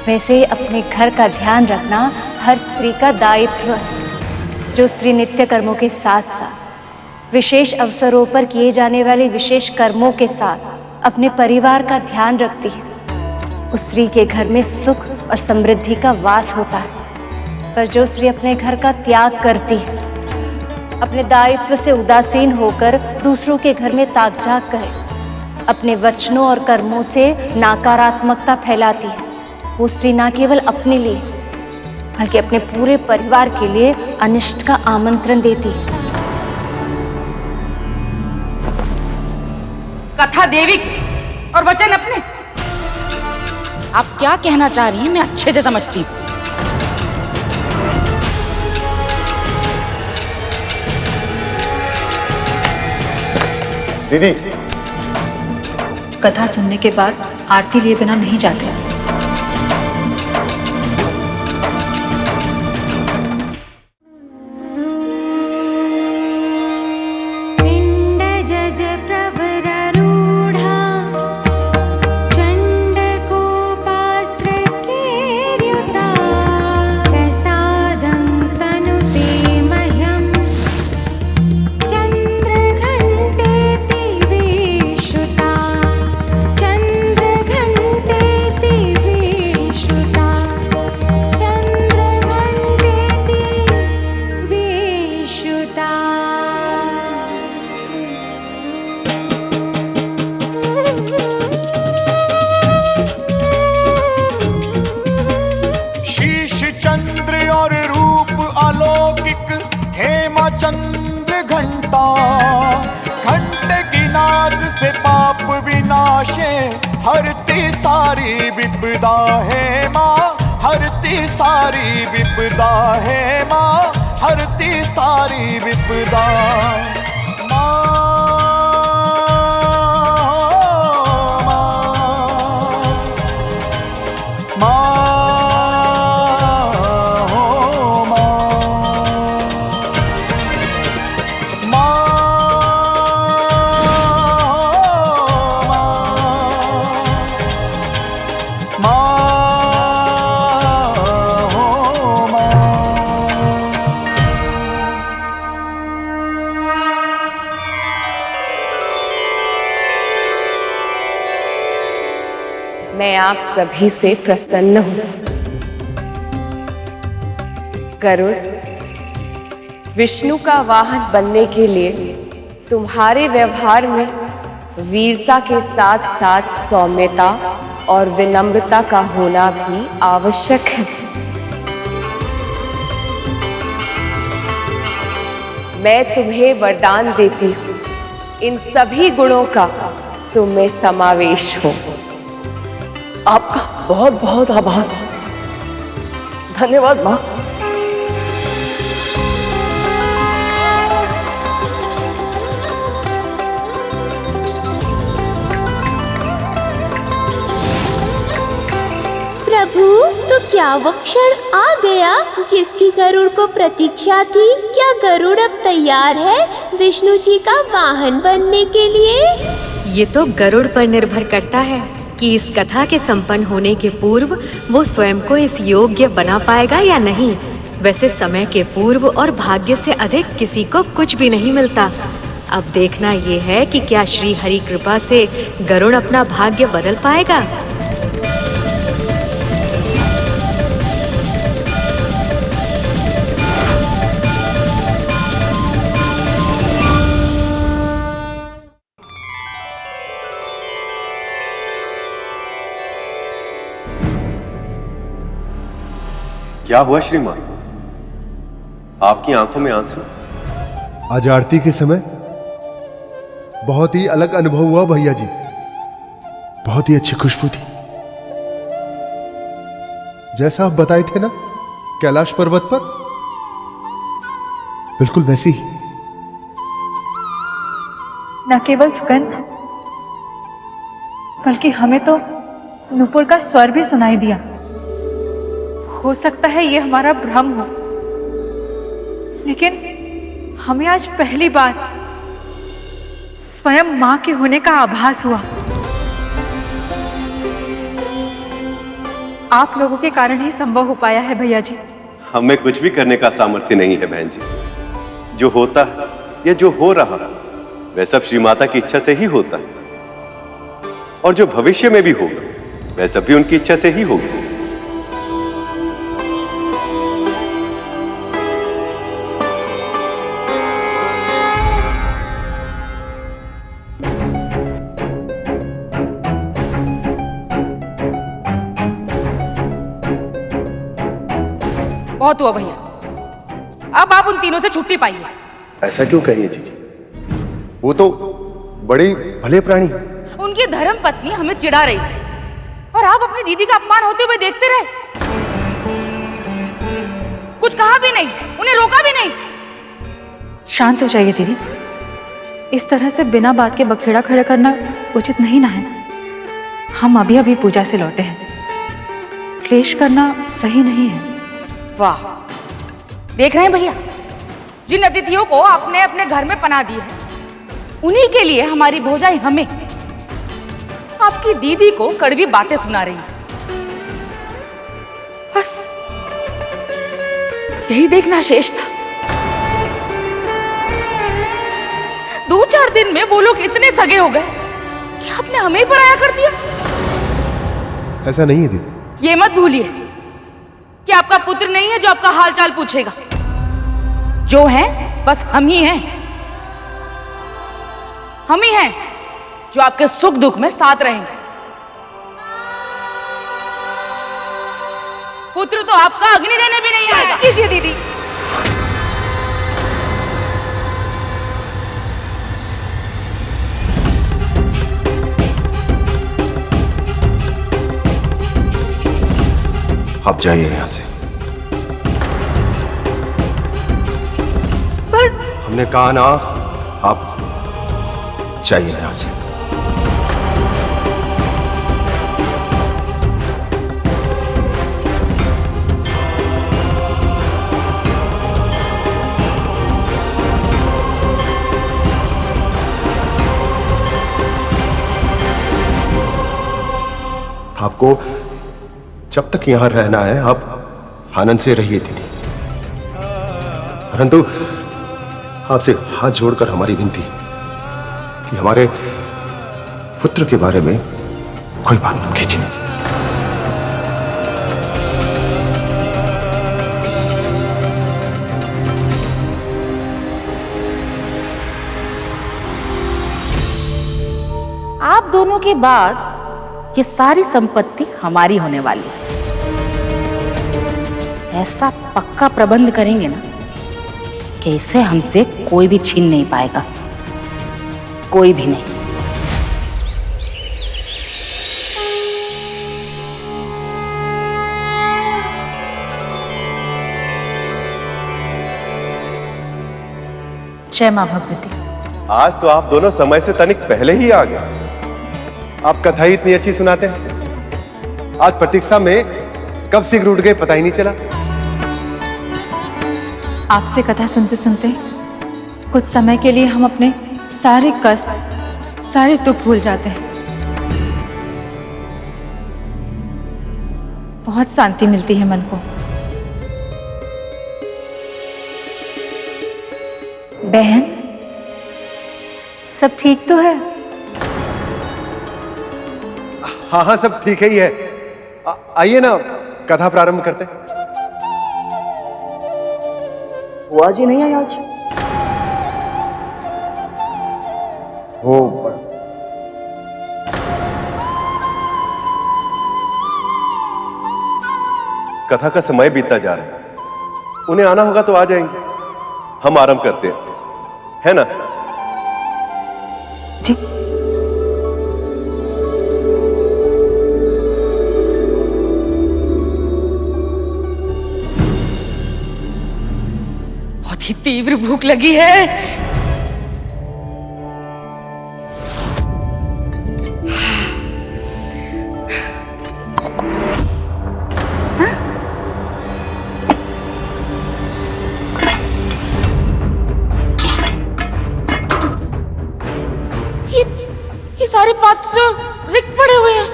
वैसे ही अपने घर का ध्यान रखना हर स्त्री का दायित्व है। जो स्त्री नित्य कर्मों के साथ साथ विशेष अवसरों पर किए जाने वाले विशेष कर्मों के साथ अपने परिवार का ध्यान रखती है, उस स्त्री के घर में सुख और समृद्धि का वास होता है। पर जो स्त्री अपने घर का त्याग करती है, अपने दायित्व से उदासीन होकर दूसरों के घर में ताक झांक करे, अपने वचनों और कर्मों से नकारात्मकता फैलाती है। वो स्त्री न केवल अपने लिए बल्कि अपने पूरे परिवार के लिए अनिष्ट का आमंत्रण देती है। कथा देवी की और वचन अपने। आप क्या कहना चाह रही हैं मैं अच्छे से समझती हूँ। दीदी, कथा सुनने के बाद आरती लिए बिना नहीं जाते। चंद्र घंटा, घंटे की नाद से पाप विनाशे, हरती सारी विपदा है माँ, हरती सारी विपदा है माँ, हरती सारी विपदा। मैं आप सभी से प्रसन्न हूं। गरुड़, विष्णु का वाहन बनने के लिए तुम्हारे व्यवहार में वीरता के साथ साथ सौम्यता और विनम्रता का होना भी आवश्यक है। मैं तुम्हें वरदान देती हूँ, इन सभी गुणों का तुम में समावेश हो। आपका बहुत बहुत आभार। धन्यवाद माँ। प्रभु, तो क्या वो क्षण आ गया जिसकी गरुड़ को प्रतीक्षा थी? क्या गरुड़ अब तैयार है विष्णु जी का वाहन बनने के लिए? ये तो गरुड़ पर निर्भर करता है कि इस कथा के संपन्न होने के पूर्व वो स्वयं को इस योग्य बना पाएगा या नहीं। वैसे समय के पूर्व और भाग्य से अधिक किसी को कुछ भी नहीं मिलता। अब देखना ये है कि क्या श्री हरि कृपा से गरुड़ अपना भाग्य बदल पाएगा। क्या हुआ श्रीमान? आपकी आंखों में आंसू? आज आरती के समय बहुत ही अलग अनुभव हुआ भैया जी। बहुत ही अच्छी खुशबू थी, जैसा आप बताए थे ना कैलाश पर्वत पर, बिल्कुल वैसी ही। न केवल सुगंध बल्कि हमें तो नूपुर का स्वर भी सुनाई दिया। हो सकता है ये हमारा भ्रम हो, लेकिन हमें आज पहली बार स्वयं मां के होने का आभास हुआ। आप लोगों के कारण ही संभव हो पाया है भैया जी। हमें कुछ भी करने का सामर्थ्य नहीं है बहन जी। जो होता है या जो हो रहा है वह सब श्री माता की इच्छा से ही होता है, और जो भविष्य में भी होगा वह सब भी उनकी इच्छा से ही होगा। बहुत हुआ भैया, अब आप उन तीनों से छुट्टी पाइए। ऐसा क्यों कह रही है जीजी? वो तो बड़े भले प्राणी। उनकी धर्म पत्नी हमें चिढ़ा रही थी और आप अपनी दीदी का अपमान होते हुए देखते रहे। कुछ कहा भी नहीं, उन्हें रोका भी नहीं। शांत हो जाइए दीदी, इस तरह से बिना बात के बखेड़ा खड़ा करना उचित नहीं ना है। हम अभी अभी पूजा से लौटे हैं, क्लेश करना सही नहीं है। वाह, देख रहे हैं भैया, जिन अतिथियों को आपने अपने घर में पनाह दी है, उन्हीं के लिए हमारी भौजाई हमें आपकी दीदी को कड़वी बातें सुना रही है। बस यही देखना शेष था। 2-4 दिन में वो लोग इतने सगे हो गए कि आपने हमें ही पराया कर दिया। ऐसा नहीं है दीदी। ये मत भूलिए कि आपका पुत्र नहीं है जो आपका हालचाल पूछेगा। जो है बस हम ही हैं। हम ही हैं जो आपके सुख दुख में साथ रहेंगे। पुत्र तो आपका अग्नि देने भी नहीं आएगा। कीजिए दीदी। आप जाइए यहां से। पर हमने कहा ना, आप जाइए यहां से। आपको जब तक यहां रहना है, आप आनंद से रहिए दीदी। परंतु आपसे हाथ जोड़कर हमारी विनती कि हमारे पुत्र के बारे में कोई बात मत कीजिए। आप दोनों के बाद ये सारी संपत्ति हमारी होने वाली है। ऐसा पक्का प्रबंध करेंगे ना कि इसे हमसे कोई भी छीन नहीं पाएगा, कोई भी नहीं। जय मां भगवती। आज तो आप दोनों समय से तनिक पहले ही आ गए। आप कथा ही इतनी अच्छी सुनाते हैं, आज प्रतीक्षा में कब से रूठ गए पता ही नहीं चला। आपसे कथा सुनते सुनते कुछ समय के लिए हम अपने सारे कष्ट, सारे दुख भूल जाते हैं। बहुत शांति मिलती है मन को। बहन, सब ठीक तो है? हाँ हाँ, सब ठीक ही है। आइए ना, कथा प्रारंभ करते। बुआ जी नहीं आई आज? वो कथा का समय बीतता जा रहा है, उन्हें आना होगा तो आ जाएंगे। हम आरंभ करते हैं, है ना? जी। बहुत ही तीव्र भूख लगी है। ये सारे पात्र तो रिक्त पड़े हुए हैं।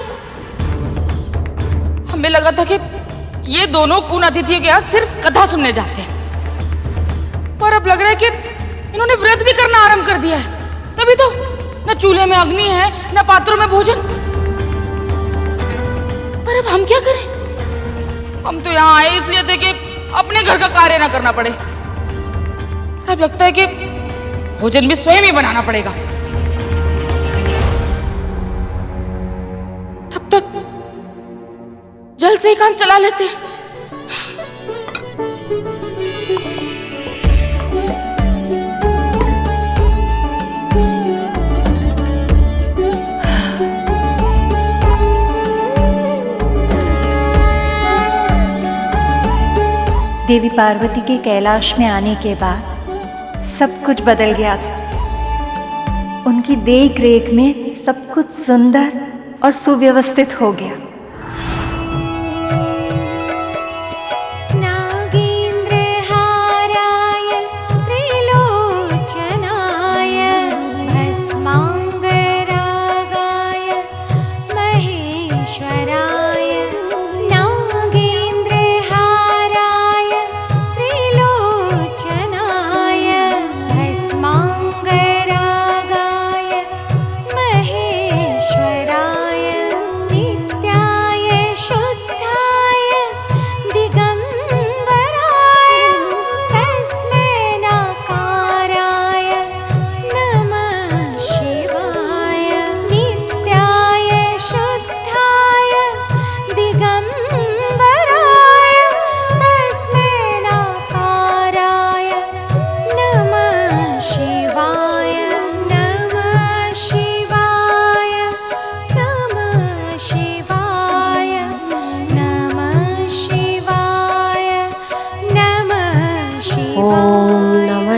हमें लगा था कि ये दोनों कुन अतिथियों के यहाँ सिर्फ कथा सुनने जाते हैं, पर अब लग रहा है कि इन्होंने व्रत भी करना आरंभ कर दिया है। तभी तो न चूल्हे में अग्नि है, न पात्रों में भोजन। पर अब हम क्या करें? हम तो यहाँ आए इसलिए थे कि अपने घर का कार्य ना करना पड़े। अब लगता है कि भोजन भी स्वयं ही बनाना पड़ेगा। तब तक जल्द से ही काम चला लेते हैं। देवी पार्वती के कैलाश में आने के बाद सब कुछ बदल गया था। उनकी देख रेख में सब कुछ सुंदर और सुव्यवस्थित हो गया।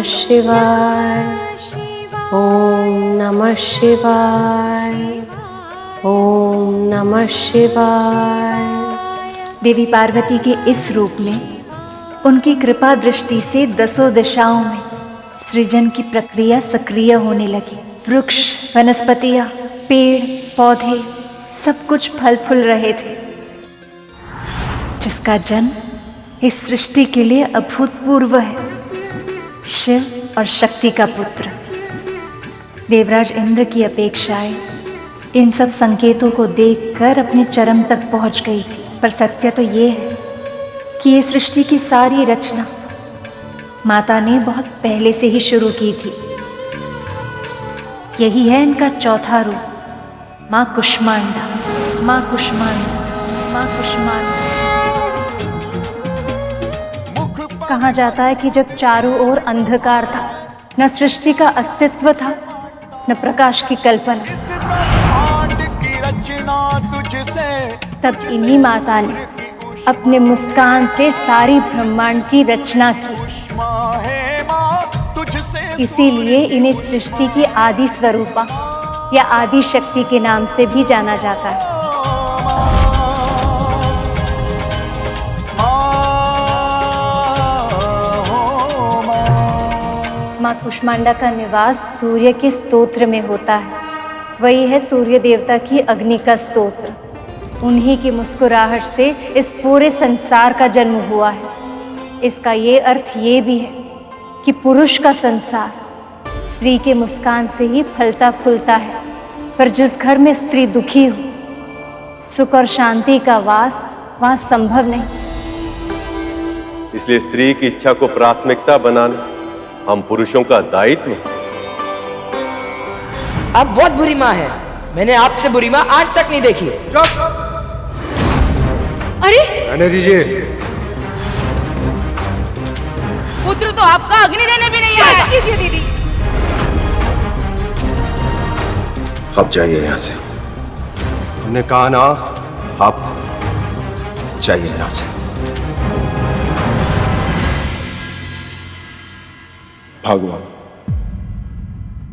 शिवाय, ओम नमः शिवाय, ओम नमः शिवाय। देवी पार्वती के इस रूप में उनकी कृपा दृष्टि से दसों दिशाओं में सृजन की प्रक्रिया सक्रिय होने लगी। वृक्ष, वनस्पतियां, पेड़, पौधे सब कुछ फल फूल रहे थे, जिसका जन्म इस सृष्टि के लिए अभूतपूर्व है। शिव और शक्ति का पुत्र देवराज इंद्र की अपेक्षाएं इन सब संकेतों को देखकर अपने चरम तक पहुंच गई थी। पर सत्य तो ये है कि ये सृष्टि की सारी रचना माता ने बहुत पहले से ही शुरू की थी। यही है इनका चौथा रूप, माँ कुष्मांडा, माँ कुष्मांडा, माँ कुष्मांडा। कहा जाता है कि जब चारों ओर अंधकार था, न सृष्टि का अस्तित्व था, न प्रकाश की कल्पना, तब इन्हीं माता ने अपने मुस्कान से सारी ब्रह्मांड की रचना की। इसीलिए इन्हें सृष्टि की आदि स्वरूपा या आदि शक्ति के नाम से भी जाना जाता है। माँ कुष्मांडा का निवास सूर्य के स्तोत्र में होता है। वही है सूर्य देवता की अग्नि का स्तोत्र। उन्हीं की मुस्कुराहट से इस पूरे संसार का जन्म हुआ है। इसका ये अर्थ ये भी है कि पुरुष का संसार स्त्री के मुस्कान से ही फलता फूलता है। पर जिस घर में स्त्री दुखी हो, सुख और शांति का वास वहाँ संभव नहीं। इसलिए स्त्री की इच्छा को प्राथमिकता बनाना हम पुरुषों का दायित्व। आप बहुत बुरी माँ है। मैंने आपसे बुरी माँ आज तक नहीं देखी। अरे रहने दीजिए। पुत्र तो आपका अग्नि देने भी नहीं आएगा। कीजिए दीदी। अब जाइए यहाँ से। हमने कहा ना, आप जाइए यहाँ से। भगवान,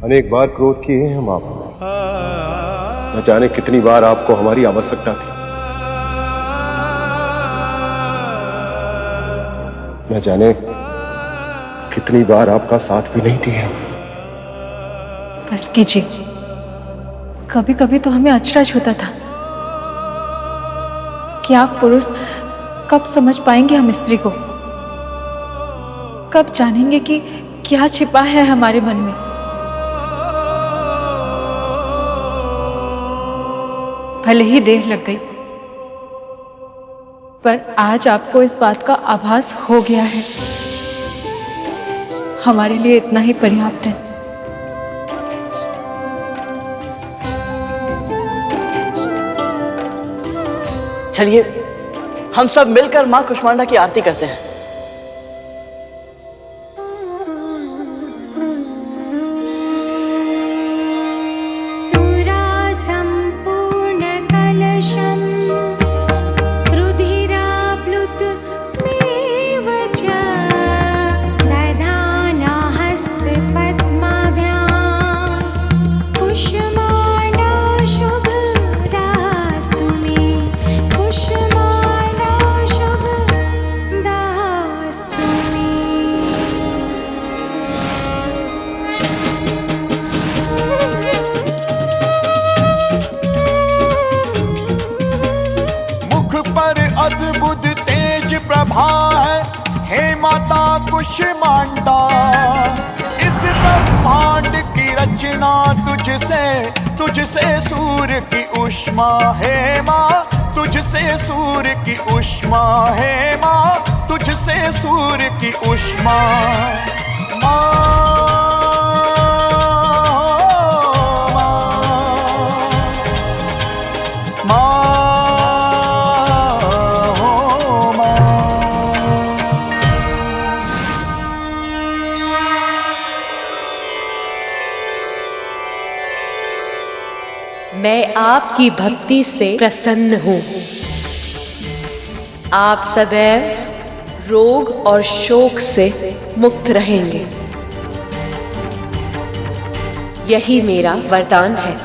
अनेक बार क्रोध किए हैं हम आप, न जाने कितनी बार आपको हमारी आवश्यकता थी, न जाने कितनी बार आपका साथ भी नहीं दिया। बस कीजिए। कभी कभी तो हमें अचरज होता था कि आप पुरुष कब समझ पाएंगे हम स्त्री को, कब जानेंगे कि क्या छिपा है हमारे मन में। भले ही देर लग गई, पर आज आपको इस बात का आभास हो गया है। हमारे लिए इतना ही पर्याप्त है। चलिए हम सब मिलकर माँ कुष्मांडा की आरती करते हैं। रुधिराप्लुतमेव च अद्भुत तेज प्रभा है, हे माता कुष्मांडा। इस ब्रह्मांड की रचना तुझसे सूर्य की उष्मा है माँ, तुझसे सूर्य की उष्मा है माँ, तुझसे सूर्य की उष्मा। मैं आपकी भक्ति से प्रसन्न हूँ। आप सदैव रोग और शोक से मुक्त रहेंगे, यही मेरा वरदान है।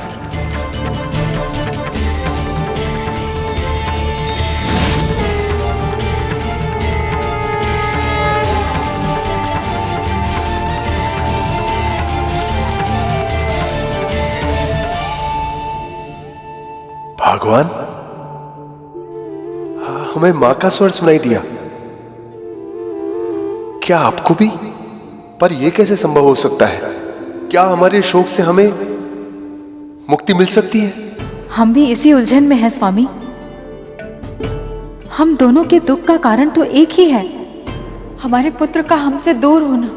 भगवान, हमें माँ का स्वर सुनाई दिया। क्या आपको भी? पर यह कैसे संभव हो सकता है? क्या हमारे शोक से हमें मुक्ति मिल सकती है? हम भी इसी उलझन में हैं स्वामी। हम दोनों के दुख का कारण तो एक ही है, हमारे पुत्र का हमसे दूर होना।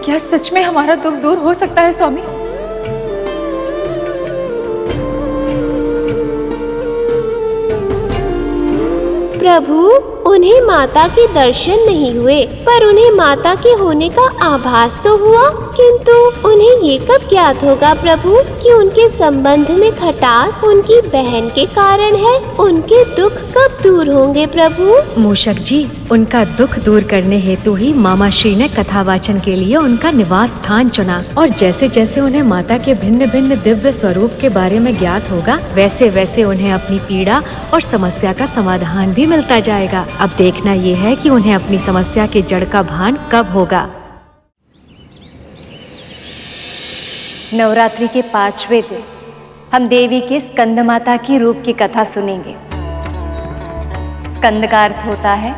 क्या सच में हमारा दुख दूर हो सकता है स्वामी? प्रभु, उन्हें माता के दर्शन नहीं हुए, पर उन्हें माता के होने का आभास तो हुआ। किंतु उन्हें ये कब ज्ञात होगा प्रभु कि उनके संबंध में खटास उनकी बहन के कारण है? उनके दुख कब दूर होंगे प्रभु? मूषक जी, उनका दुख दूर करने हेतु ही मामा श्री ने कथावाचन के लिए उनका निवास स्थान चुना, और जैसे जैसे उन्हें माता के भिन्न भिन्न दिव्य स्वरूप के बारे में ज्ञात होगा, वैसे वैसे उन्हें अपनी पीड़ा और समस्या का समाधान भी मिलता जाएगा। अब देखना ये है कि उन्हें अपनी समस्या के जड़ का भान कब होगा। नवरात्रि के 5वें दिन हम देवी के स्कंद माता की रूप की कथा सुनेंगे। स्कंद का अर्थ होता है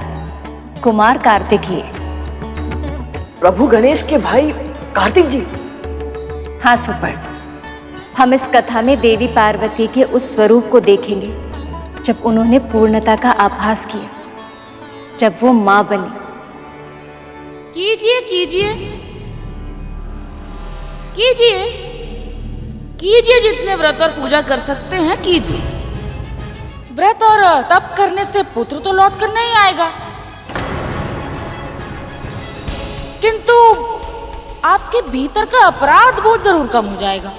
कुमार कार्तिकीय। प्रभु गणेश के भाई कार्तिक जी? हाँ सुपर, हम इस कथा में देवी पार्वती के उस स्वरूप को देखेंगे जब उन्होंने पूर्णता का आभास किया, जब वो माँ बनी। कीजिए कीजिए कीजिए कीजिए, जितने व्रत और पूजा कर सकते हैं कीजिए। व्रत और तप करने से पुत्र तो लौट कर नहीं आएगा, किंतु आपके भीतर का अपराध बोध जरूर कम हो जाएगा।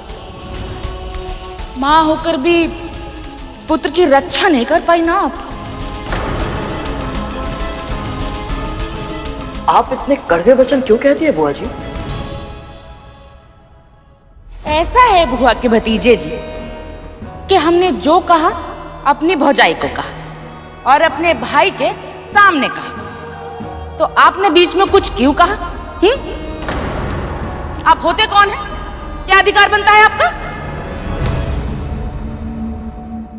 मां होकर भी पुत्र की रक्षा नहीं कर पाई ना आप इतने कड़वे वचन क्यों कहती है बुआ जी? ऐसा है बुआ के भतीजे जी कि हमने जो कहा अपनी भौजाई को कहा और अपने भाई के सामने कहा, तो आपने बीच में कुछ क्यों कहा? आप होते कौन हैं? क्या अधिकार बनता है आपका?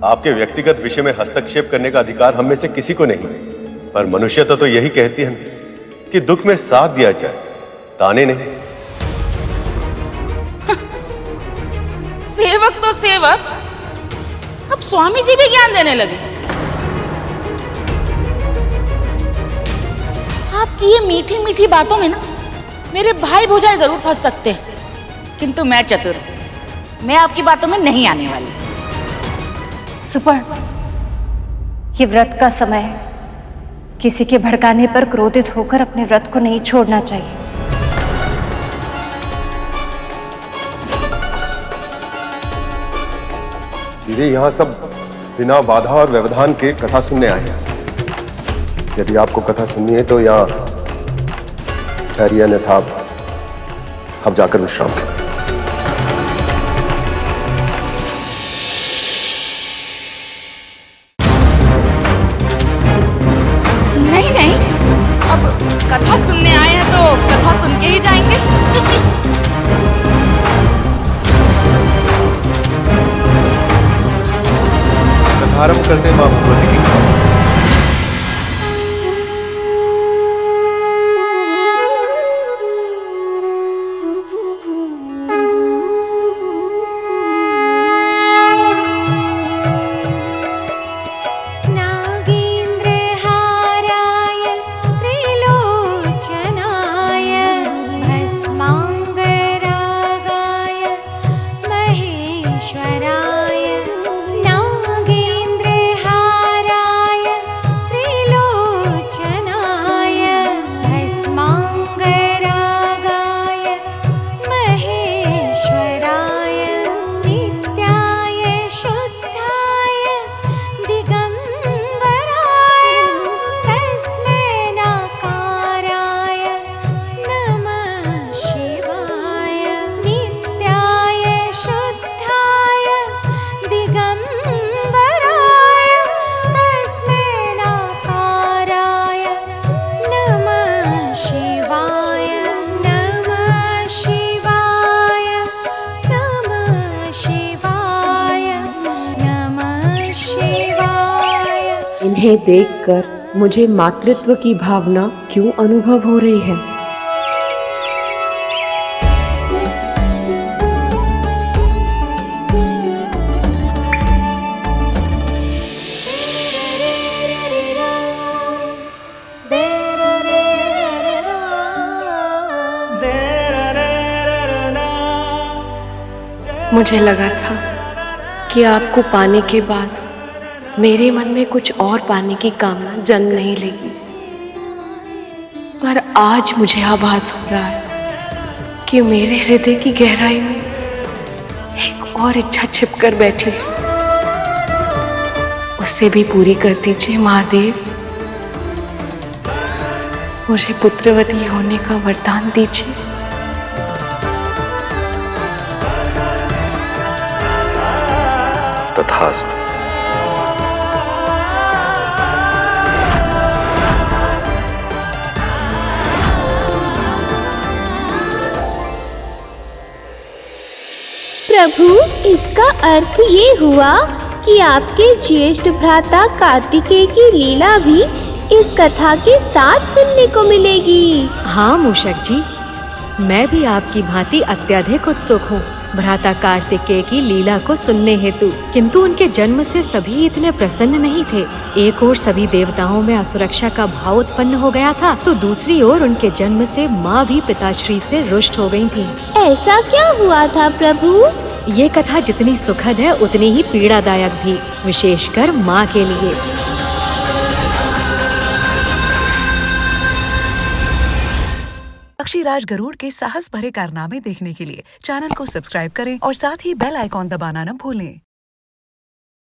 आपके व्यक्तिगत विषय में हस्तक्षेप करने का अधिकार हम में से किसी को नहीं, पर मनुष्यता तो यही कहती है कि दुख में साथ दिया जाए, ताने नहीं। सेवक तो सेवक, अब स्वामी जी भी ज्ञान देने लगे। आपकी ये मीठी मीठी बातों में ना मेरे भाई भौजाई जरूर फंस सकते हैं, किंतु मैं चतुर, मैं आपकी बातों में नहीं आने वाली। सुपर, ये व्रत का समय है, किसी के भड़काने पर क्रोधित होकर अपने व्रत को नहीं छोड़ना चाहिए। दीदी, यहाँ सब बिना बाधा और व्यवधान के कथा सुनने आए हैं। यदि आपको कथा सुननी है तो यहाँ ठहरिए, अन्यथा आप जाकर विश्राम करें। नहीं नहीं, अब कथा सुनने आए हैं तो कथा सुन के ही जाएंगे। आरंभ करते हैं मां भगवती की कृपा से। इन्हें देखकर मुझे मातृत्व की भावना क्यों अनुभव हो रही है? मुझे लगा था कि आपको पाने के बाद मेरे मन में कुछ और पाने की कामना जन्म नहीं लेगी, पर आज मुझे आभास हो रहा है कि मेरे हृदय की गहराई में एक और इच्छा छिपकर बैठी है। उसे भी पूरी कर दीजिए महादेव। मुझे पुत्रवती होने का वरदान दीजिए। तथास्तु। प्रभु, इसका अर्थ ये हुआ कि आपके ज्येष्ठ भ्राता कार्तिकेय की लीला भी इस कथा के साथ सुनने को मिलेगी। हाँ मूषक जी, मैं भी आपकी भांति अत्यधिक उत्सुक हूँ भ्राता कार्तिकेय की लीला को सुनने हेतु, किंतु उनके जन्म से सभी इतने प्रसन्न नहीं थे। एक ओर सभी देवताओं में असुरक्षा का भाव उत्पन्न हो गया था, तो दूसरी ओर उनके जन्म से माँ भी पिताश्री से रुष्ट हो गई थी। ऐसा क्या हुआ था प्रभु? ये कथा जितनी सुखद है उतनी ही पीड़ादायक भी, विशेषकर माँ के लिए। पक्षीराज गरुड़ के साहस भरे कारनामे देखने के लिए चैनल को सब्सक्राइब करें और साथ ही बेल आइकॉन दबाना न भूलें।